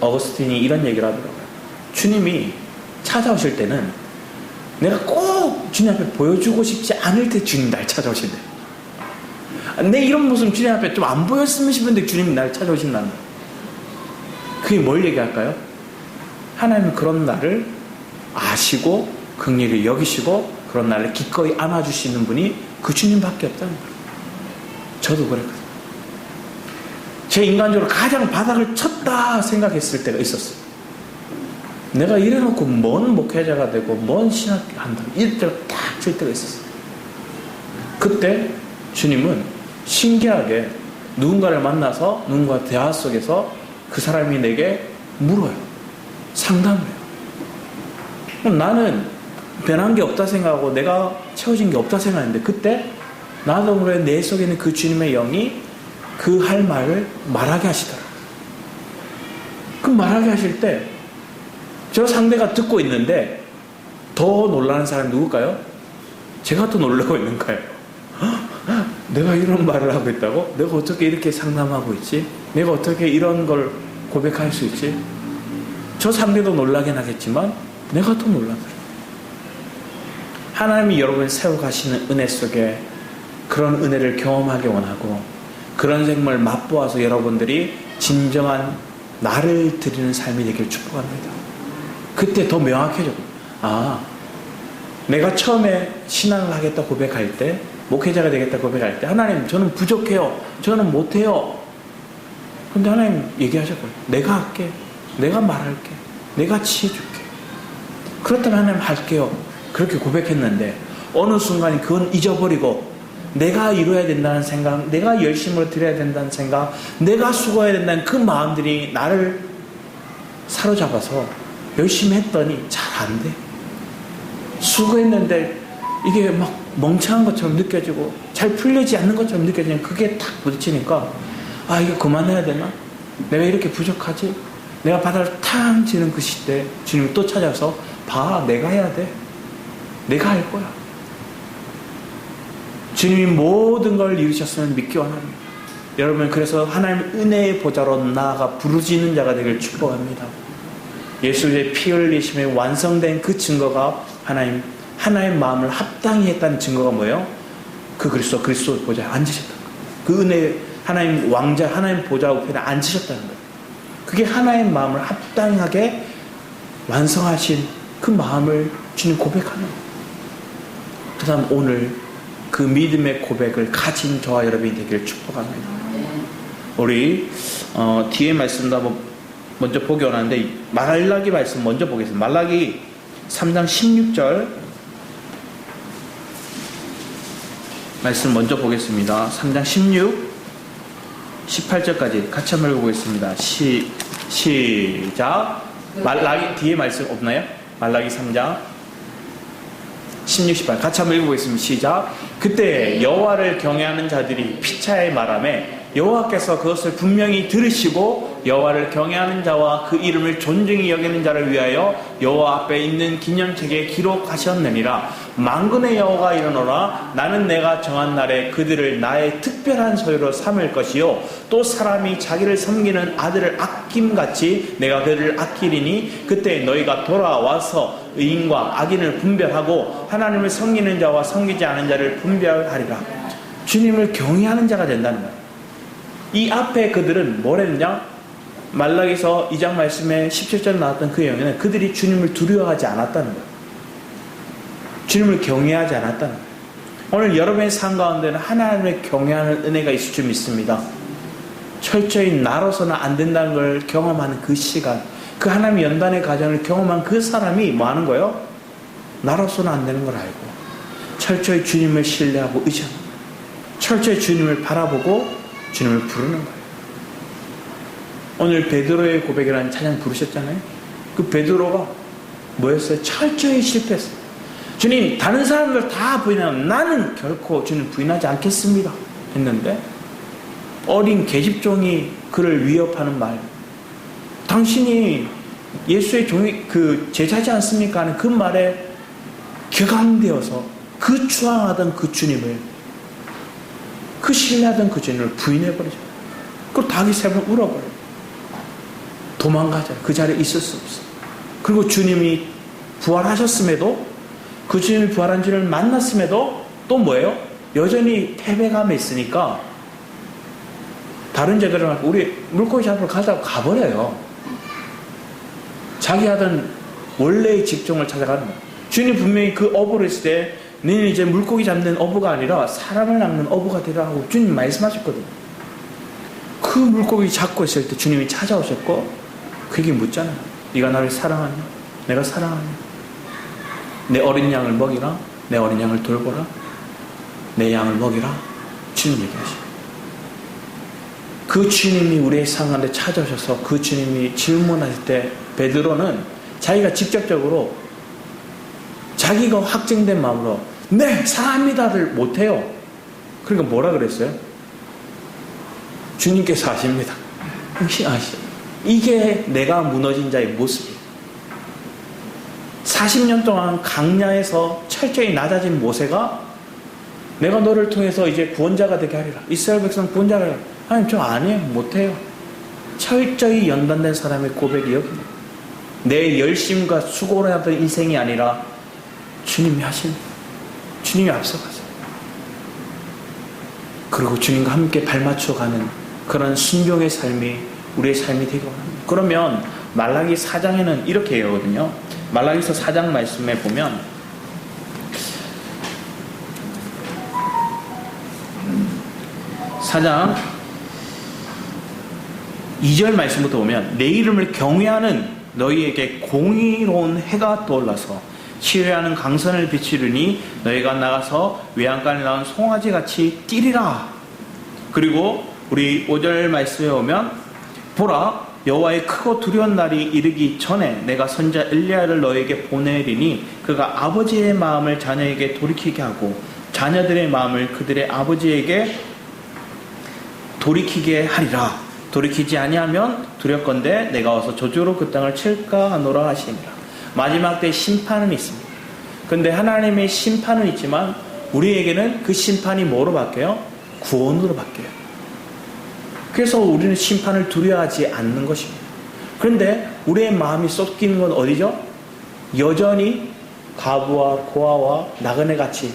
어거스틴이 이런 얘기를 하더라고요. 주님이 찾아오실 때는 내가 꼭 주님 앞에 보여주고 싶지 않을 때 주님 날 찾아오신대요. 내 이런 모습 주님 앞에 좀 안 보였으면 싶은데 주님이 날 찾아오신다는 거예요. 그게 뭘 얘기할까요? 하나님은 그런 나를 아시고 긍휼히 여기시고 그런 나를 기꺼이 안아주시는 분이 그 주님밖에 없다는 거예요. 저도 그랬거든요. 제 인간적으로 가장 바닥을 쳤다 생각했을 때가 있었어요. 내가 이래놓고 뭔 목회자가 되고 뭔 신학교 한다 이럴 때가 딱 칠 때가 있었어요. 그때 주님은 신기하게 누군가를 만나서 누군가 대화 속에서 그 사람이 내게 물어요. 상담을 해요. 그럼 나는 변한 게 없다 생각하고 내가 채워진 게 없다 생각했는데, 그때 나도 모르게 내 속에 있는 그 주님의 영이 그 할 말을 말하게 하시더라고요. 그 말하게 하실 때 저 상대가 듣고 있는데 더 놀라는 사람이 누굴까요? 제가 더 놀라고 있는 거예요. 내가 이런 말을 하고 있다고? 내가 어떻게 이렇게 상담하고 있지? 내가 어떻게 이런 걸 고백할 수 있지? 저 상대도 놀라긴 하겠지만 내가 더 놀라더라고요. 하나님이 여러분을 세워가시는 은혜 속에 그런 은혜를 경험하기 원하고 그런 생명을 맛보아서 여러분들이 진정한 나를 드리는 삶이 되길 축복합니다. 그때 더 명확해져. 아, 내가 처음에 신앙을 하겠다 고백할 때, 목회자가 되겠다 고백할 때, 하나님 저는 부족해요. 저는 못해요. 근데 하나님 얘기하셨거든요. 내가 할게. 내가 말할게. 내가 치해줄게. 그렇다면 하나님 할게요. 그렇게 고백했는데 어느 순간 그건 잊어버리고 내가 이루어야 된다는 생각, 내가 열심을 드려야 된다는 생각, 내가 수고해야 된다는 그 마음들이 나를 사로잡아서 열심히 했더니 잘 안 돼. 수고했는데 이게 막 멍청한 것처럼 느껴지고 잘 풀리지 않는 것처럼 느껴지면 그게 탁 부딪히니까 아, 이거 그만해야 되나? 내가 이렇게 부족하지? 내가 바다를 탕 치는 그 시대 주님이 또 찾아서 봐, 내가 해야 돼. 내가 할 거야. 주님이 모든 걸 이루셨으면 믿기 원합니다. 여러분, 그래서 하나님 은혜의 보좌로 나아가 부르짖는 자가 되길 축복합니다. 예수의 피 흘리심에 완성된 그 증거가 하나님 마음을 합당히 했다는 증거가 뭐예요? 그 그리스도 보좌에 앉으셨다는 거예요. 그 은혜, 하나님 왕자, 하나님 보좌 우편에 앉으셨다는 거예요. 그게 하나님 마음을 합당하게 완성하신 그 마음을 주님 고백하는 거예요. 그 다음 오늘 그 믿음의 고백을 가진 저와 여러분이 되기를 축복합니다. 우리 뒤에 말씀도 한번 먼저 보기 원하는데 말라기 말씀 먼저 보겠습니다. 말라기 3장 16절 말씀 먼저 보겠습니다. 3장 16 18절까지 같이 한번 읽어보겠습니다. 시작. 말라기 뒤에 말씀 없나요? 말라기 3장 16, 18 같이 한번 읽어보겠습니다. 시작. 그때 여호와를 경외하는 자들이 피차에 말하매 여호와께서 그것을 분명히 들으시고 여호와를 경외하는 자와 그 이름을 존중히 여기는 자를 위하여 여호와 앞에 있는 기념책에 기록하셨느니라. 만군의 여호와가 이르노라. 나는 내가 정한 날에 그들을 나의 특별한 소유로 삼을 것이요 또 사람이 자기를 섬기는 아들을 아낌같이 내가 그들을 아끼리니 그때 너희가 돌아와서 의인과 악인을 분별하고 하나님을 섬기는 자와 섬기지 않은 자를 분별하리라. 주님을 경외하는 자가 된다는 거예요. 이 앞에 그들은 뭐랬냐? 말라기서 2장 말씀에 17절 나왔던 그 영역은 그들이 주님을 두려워하지 않았다는 거예요. 주님을 경외하지 않았다는 거예요. 오늘 여러분의 삶 가운데는 하나님을 경외하는 은혜가 있을 줄 믿습니다. 철저히 나로서는 안 된다는 걸 경험하는 그 시간, 그 하나님의 연단의 과정을 경험한 그 사람이 뭐 하는 거예요? 나로서는 안 되는 걸 알고 철저히 주님을 신뢰하고 의지하는 거예요. 철저히 주님을 바라보고 주님을 부르는 거예요. 오늘 베드로의 고백이라는 찬양 부르셨잖아요. 그 베드로가 뭐였어요? 철저히 실패했어요. 주님, 다른 사람들 다 부인하면 나는 결코 주님 부인하지 않겠습니다 했는데 어린 계집종이 그를 위협하는 말, 당신이 예수의 종이 그 제자지 않습니까? 하는 그 말에 격앙되어서 그 추앙하던 그 주님을, 그 신뢰하던 그 주님을 부인해버리죠. 그리고 닭이 3번 울어버려요. 도망가자. 그 자리에 있을 수 없어. 그리고 주님이 부활하셨음에도, 그 주님이 부활한 주님을 만났음에도 또 뭐예요? 여전히 패배감에 있으니까 다른 제자들은 우리 물고기 잡으러 가자고 가버려요. 자기 하던 원래의 직종을 찾아가는 거예요. 주님 분명히 그 어부를 했을 때 너는 이제 물고기 잡는 어부가 아니라 사람을 낚는 어부가 되라고 주님 말씀하셨거든요. 그 물고기 잡고 있을 때 주님이 찾아오셨고 그게 묻잖아요. 네가 나를 사랑하냐? 내가 사랑하냐? 내 어린 양을 먹이라. 내 어린 양을 돌보라. 내 양을 먹이라. 주님 얘기하시죠. 그 주님이 우리의 상황에 찾아오셔서 그 주님이 질문하실 때 베드로는 자기가 직접적으로 자기가 확증된 마음으로 네 사랑합니다를 못해요. 그러니까 뭐라 그랬어요? 주님께서 아십니다. 이게 내가 무너진 자의 모습이에요. 40년 동안 강야에서 철저히 낮아진 모세가 내가 너를 통해서 이제 구원자가 되게 하리라. 이스라엘 백성 구원자가 하리라. 하나님 저 아니에요. 못해요. 철저히 연단된 사람의 고백이 여기입니다. 내 열심과 수고를 하던 인생이 아니라 주님이 하십니다. 주님이 앞서가세요. 그리고 주님과 함께 발맞춰가는 그런 순종의 삶이 우리의 삶이 되기 원합니다. 그러면 말라기 4장에는 이렇게 얘기하거든요. 말라기서 4장 말씀에 보면 4장 2절 말씀부터 보면 내 이름을 경외하는 너희에게 공의로운 해가 떠올라서 치료하는 강선을 비치르니 너희가 나가서 외양간에 나온 송아지같이 뛰리라. 그리고 우리 5절 말씀에 보면 보라 여호와의 크고 두려운 날이 이르기 전에 내가 선지자 엘리야를 너에게 보내리니 그가 아버지의 마음을 자녀에게 돌이키게 하고 자녀들의 마음을 그들의 아버지에게 돌이키게 하리라. 돌이키지 아니하면 두렵건대 내가 와서 저주로 그 땅을 칠까 하노라 하시니라. 마지막 때 심판은 있습니다. 그런데 하나님의 심판은 있지만 우리에게는 그 심판이 뭐로 바뀌어요? 구원으로 바뀌어요. 그래서 우리는 심판을 두려워하지 않는 것입니다. 그런데 우리의 마음이 쏟기는 건 어디죠? 여전히 과부와 고아와 나그네같이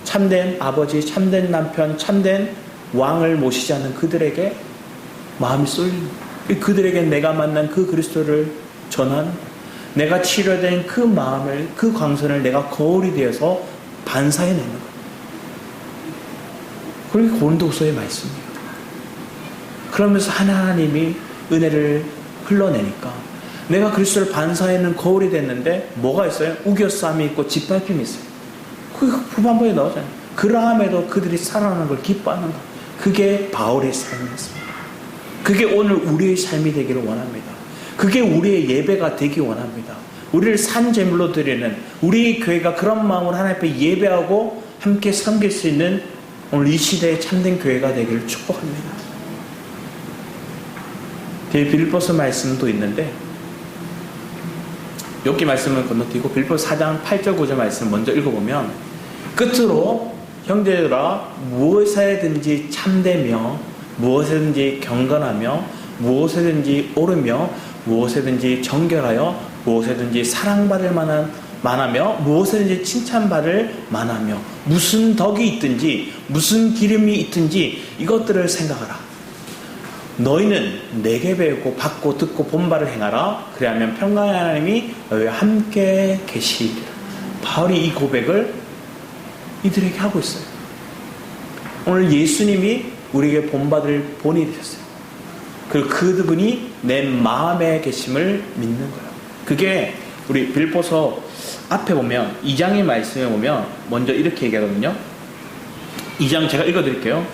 참된 아버지, 참된 남편, 참된 왕을 모시지 않는 그들에게 마음이 쏠립니다. 그들에게 내가 만난 그 그리스도를 전한 내가 치료된 그 마음을, 그 광선을 내가 거울이 되어서 반사해내는 거예요. 그게 고린도후서의 말씀이에요. 그러면서 하나님이 은혜를 흘러내니까 내가 그리스도를 반사해내는 거울이 됐는데 뭐가 있어요? 우겨싸움이 있고 짓밟힘이 있어요. 그게 후반부에 나오잖아요. 그러함에도 그들이 살아나는 걸 기뻐하는 것. 그게 바울의 삶이었습니다. 그게 오늘 우리의 삶이 되기를 원합니다. 그게 우리의 예배가 되기 원합니다. 우리를 산제물로 드리는 우리의 교회가 그런 마음으로 하나님 앞에 예배하고 함께 섬길 수 있는 오늘 이 시대의 참된 교회가 되기를 축복합니다. 뒤에 빌립보서 말씀도 있는데 욥기 말씀을 건너뛰고 빌립보서 4장 8절 9절 말씀 먼저 읽어보면 끝으로 형제들아 무엇에든지 참되며 무엇에든지 경건하며 무엇에든지 옳으며 무엇에든지 정결하여 무엇에든지 사랑받을 만하며 무엇에든지 칭찬받을 만하며 무슨 덕이 있든지 무슨 기름이 있든지 이것들을 생각하라. 너희는 내게 배우고 받고 듣고 본 바를 행하라. 그리하면 평강의 하나님이 너희와 함께 계시리라. 바울이 이 고백을 이들에게 하고 있어요. 오늘 예수님이 우리에게 본받을 본이 되셨어요. 그리고 그분이 내 마음에 계심을 믿는 거예요. 그게 우리 빌립보서 앞에 보면 2장의 말씀에 보면 먼저 이렇게 얘기하거든요. 2장 제가 읽어드릴게요.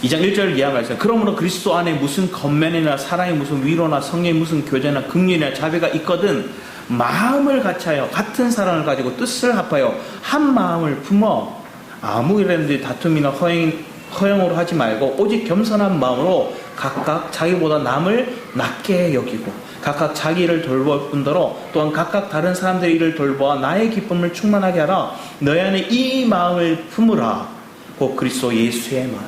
2장 1절 이하 말씀. 그러므로 그리스도 안에 무슨 겉면이나 사랑이 무슨 위로나 성령이 무슨 교제나 긍휼이나 자비가 있거든 마음을 같이하여 같은 사랑을 가지고 뜻을 합하여 한 마음을 품어 아무 일에든지 다툼이나 허영으로 하지 말고 오직 겸손한 마음으로 각각 자기보다 남을 낮게 여기고 각각 자기 일을 돌볼 뿐더러 또한 각각 다른 사람들의 일을 돌보아 나의 기쁨을 충만하게 하라. 너희 안에 이 마음을 품으라. 곧 그리스도 예수의 마음.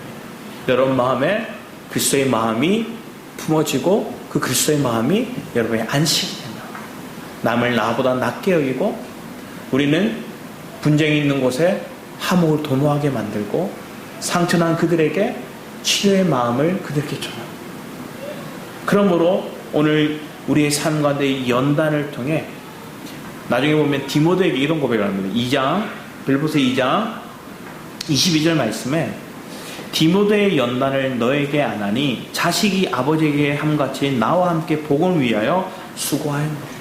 여러분 마음에 그리스도의 마음이 품어지고 그 그리스도의 마음이 여러분의 안식이 된다. 남을 나보다 낮게 여기고 우리는 분쟁이 있는 곳에 화목을 도모하게 만들고 상처난 그들에게 치료의 마음을 그들에게 전합니다. 그러므로 오늘 우리의 삶 가운데 이 연단을 통해 나중에 보면 디모데에게 이런 고백을 합니다. 2장 빌립보서 2장 22절 말씀에 디모데의 연단을 너에게 안 하니 자식이 아버지에게 함같이 나와 함께 복음을 위하여 수고하였노라.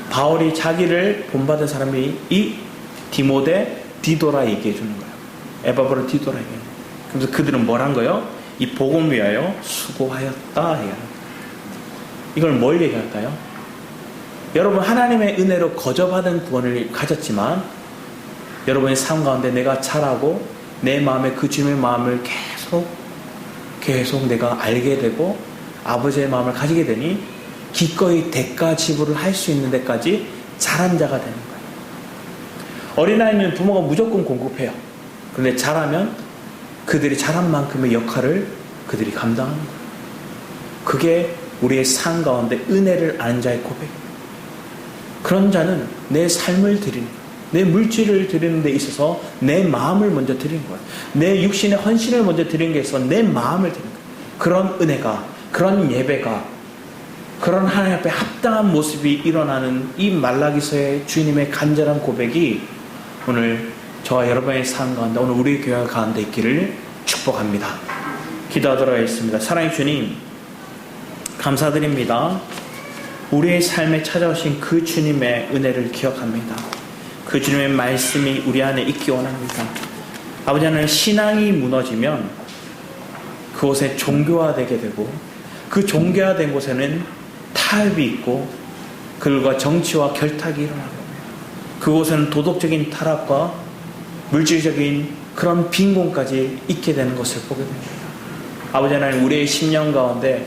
바울이 자기를 본받은 사람이 이 디모데 디도라 얘기해 주는 거예요. 에바브라 디도라 얘기해. 그래서 그들은 뭘 한 거예요? 이 복음을 위하여 수고하였다 얘기합니다. 이걸 뭘 얘기할까요? 여러분 하나님의 은혜로 거저받은 구원을 가졌지만 여러분의 삶 가운데 내가 자라고 내 마음에 그 주님의 마음을 계속 내가 알게 되고 아버지의 마음을 가지게 되니 기꺼이 대가 지불을 할 수 있는 데까지 자란 자가 되는 거예요. 어린아이는 부모가 무조건 공급해요. 그런데 자라면 그들이 자란 만큼의 역할을 그들이 감당하는 거예요. 그게 우리의 삶 가운데 은혜를 아는 자의 고백입니다. 그런 자는 내 삶을 드리는 거예요. 내 물질을 드리는 데 있어서 내 마음을 먼저 드리는 거예요. 내 육신의 헌신을 먼저 드리는 게 있어서 내 마음을 드리는 거예요. 그런 은혜가, 그런 예배가 그런 하나님 앞에 합당한 모습이 일어나는 이 말라기서의 주님의 간절한 고백이 오늘 저와 여러분의 삶 가운데, 오늘 우리 교회 가운데 있기를 축복합니다. 기도하도록 하겠습니다. 사랑의 주님, 감사드립니다. 우리의 삶에 찾아오신 그 주님의 은혜를 기억합니다. 그 주님의 말씀이 우리 안에 있기 원합니다. 아버지 하나님, 신앙이 무너지면 그곳에 종교화되게 되고, 그 종교화된 곳에는 타협이 있고 그들과 정치와 결탁이 일어나고, 그곳에는 도덕적인 타락과 물질적인 그런 빈곤까지 있게 되는 것을 보게 됩니다. 아버지 하나님, 우리의 심령 가운데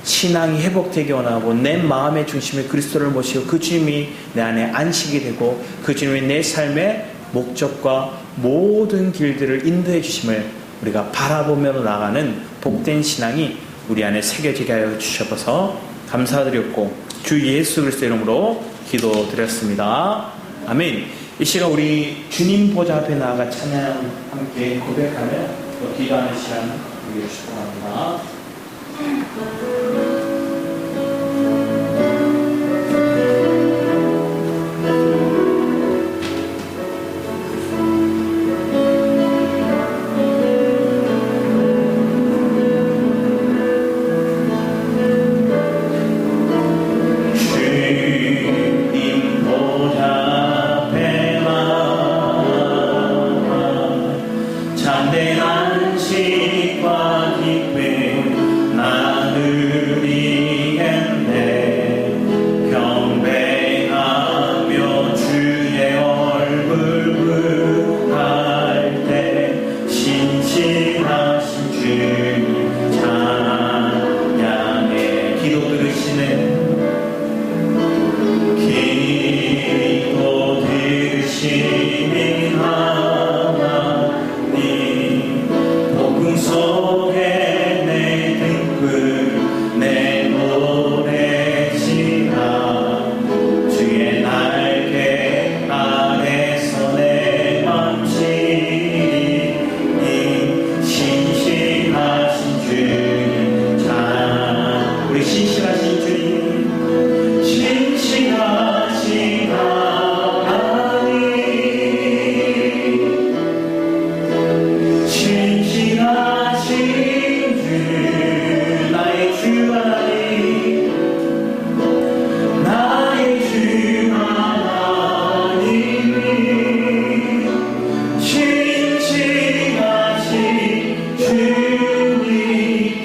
신앙이 회복되기 원하고 내 마음의 중심에 그리스도를 모시고 그 주님이 내 안에 안식이 되고 그 주님이 내 삶의 목적과 모든 길들을 인도해 주심을 우리가 바라보며 나가는 복된 신앙이 우리 안에 새겨지게 하여 주셔서 감사드렸고 주 예수 그리스도 이름으로 기도드렸습니다. 아멘. 이 시간 우리 주님 보좌 앞에 나아가 찬양 함께 고백하며 또 기도하는 시간 우리 축복합니다.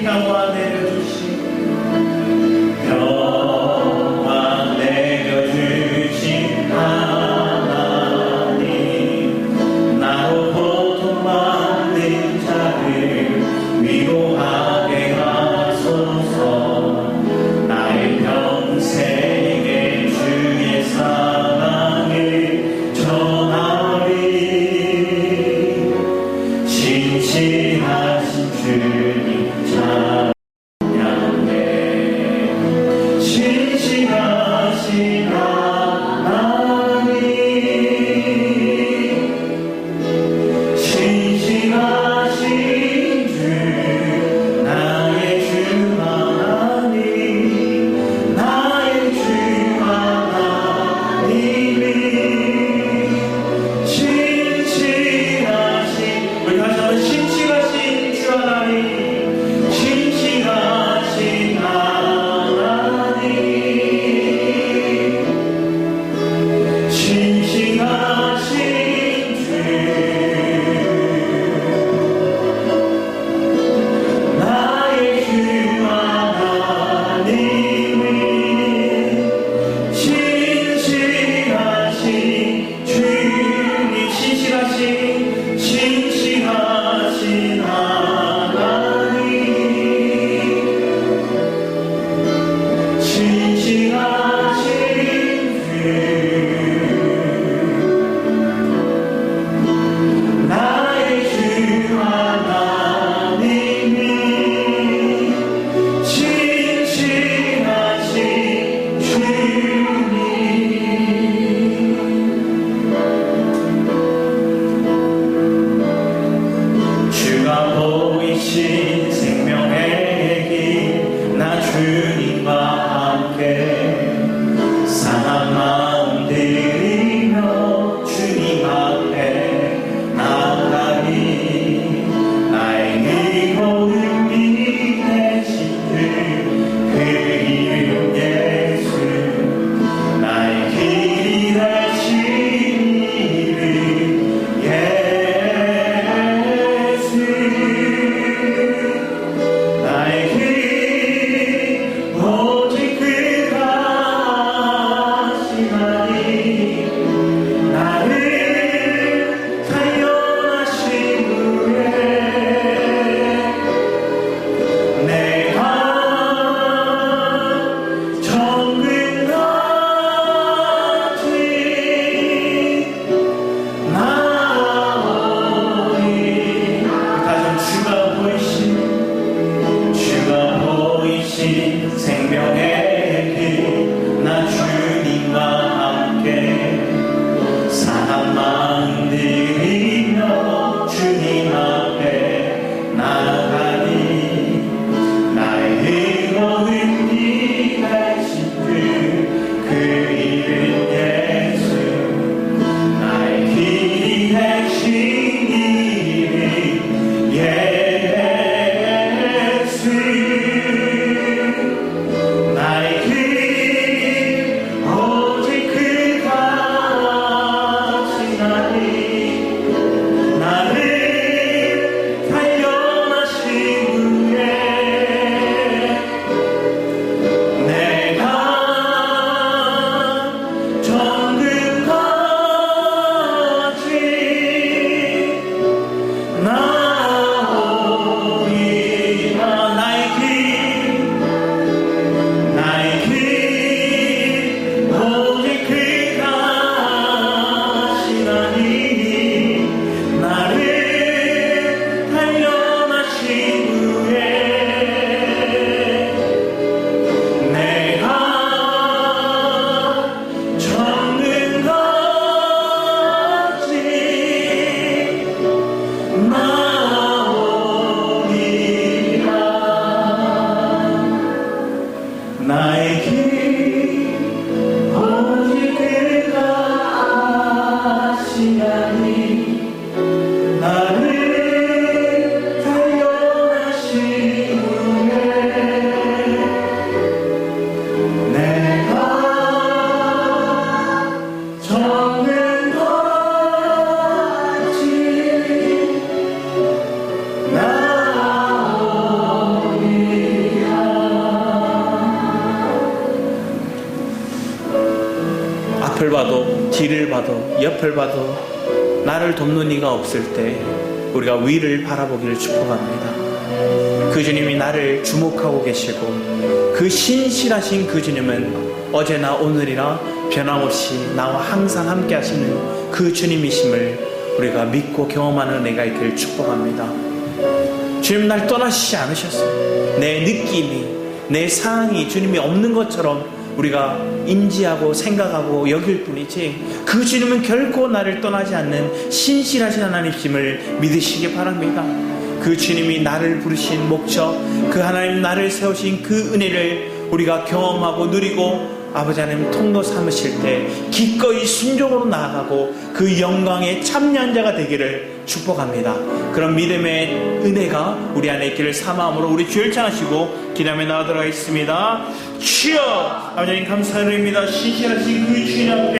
평화 내려주시고 함께 상한 마음 들이며 주님 앞에 나가니 나의 모든 믿기 대신 그 이름 예수 나의 길이 되신 이름 예수 나의 길 오직 그가 하시나니 나를 단련하신 후에 내가 정금같이 나오니 다시 주가 보이신 생명의 길 나 주님과 함께 상한 마음 들이며 주님 앞에 나가니 나의 모든 길 대신 그 이름 예수 나의 길이 대신 이름 예수 나의 길 오직 그가 하시나니 나를 단련하신 후에 내가 정금같이 나오리라 나의 길 오직 그가 하시나니 나를 단련하신 후에 내가 정금같이 나오리라 나의 길 오직 그가 하시나니 나를 단련하신 후에 내가 정금같이 나오리라 앞을 봐도 뒤를 봐도 옆을 봐도 나를 돕는 이가 없을 때 우리가 위를 바라보기를 축복합니다. 그 주님이 나를 주목하고 계시고 그 신실하신 그 주님은 어제나 오늘이나 변함없이 나와 항상 함께 하시는 그 주님이심을 우리가 믿고 경험하는 은혜가 있기를 축복합니다. 주님 날 떠나시지 않으셨어요. 내 느낌이 내 상황이 주님이 없는 것처럼 우리가 인지하고 생각하고 여길 뿐이지 그 주님은 결코 나를 떠나지 않는 신실하신 하나님이심을 믿으시기 바랍니다. 그 주님이 나를 부르신 목적, 그 하나님 나를 세우신 그 은혜를 우리가 경험하고 누리고 아버지 하나님 통로 삼으실 때 기꺼이 순종으로 나아가고 그 영광에 참여한 자가 되기를 축복합니다. 그런 믿음의 은혜가 우리 안에 있기를 사마음으로 우리 주를 찬하시고 기도하며 나아가도록 하겠습니다. 주여 아버지 하나님 감사드립니다. 신실하신 그 주님 앞에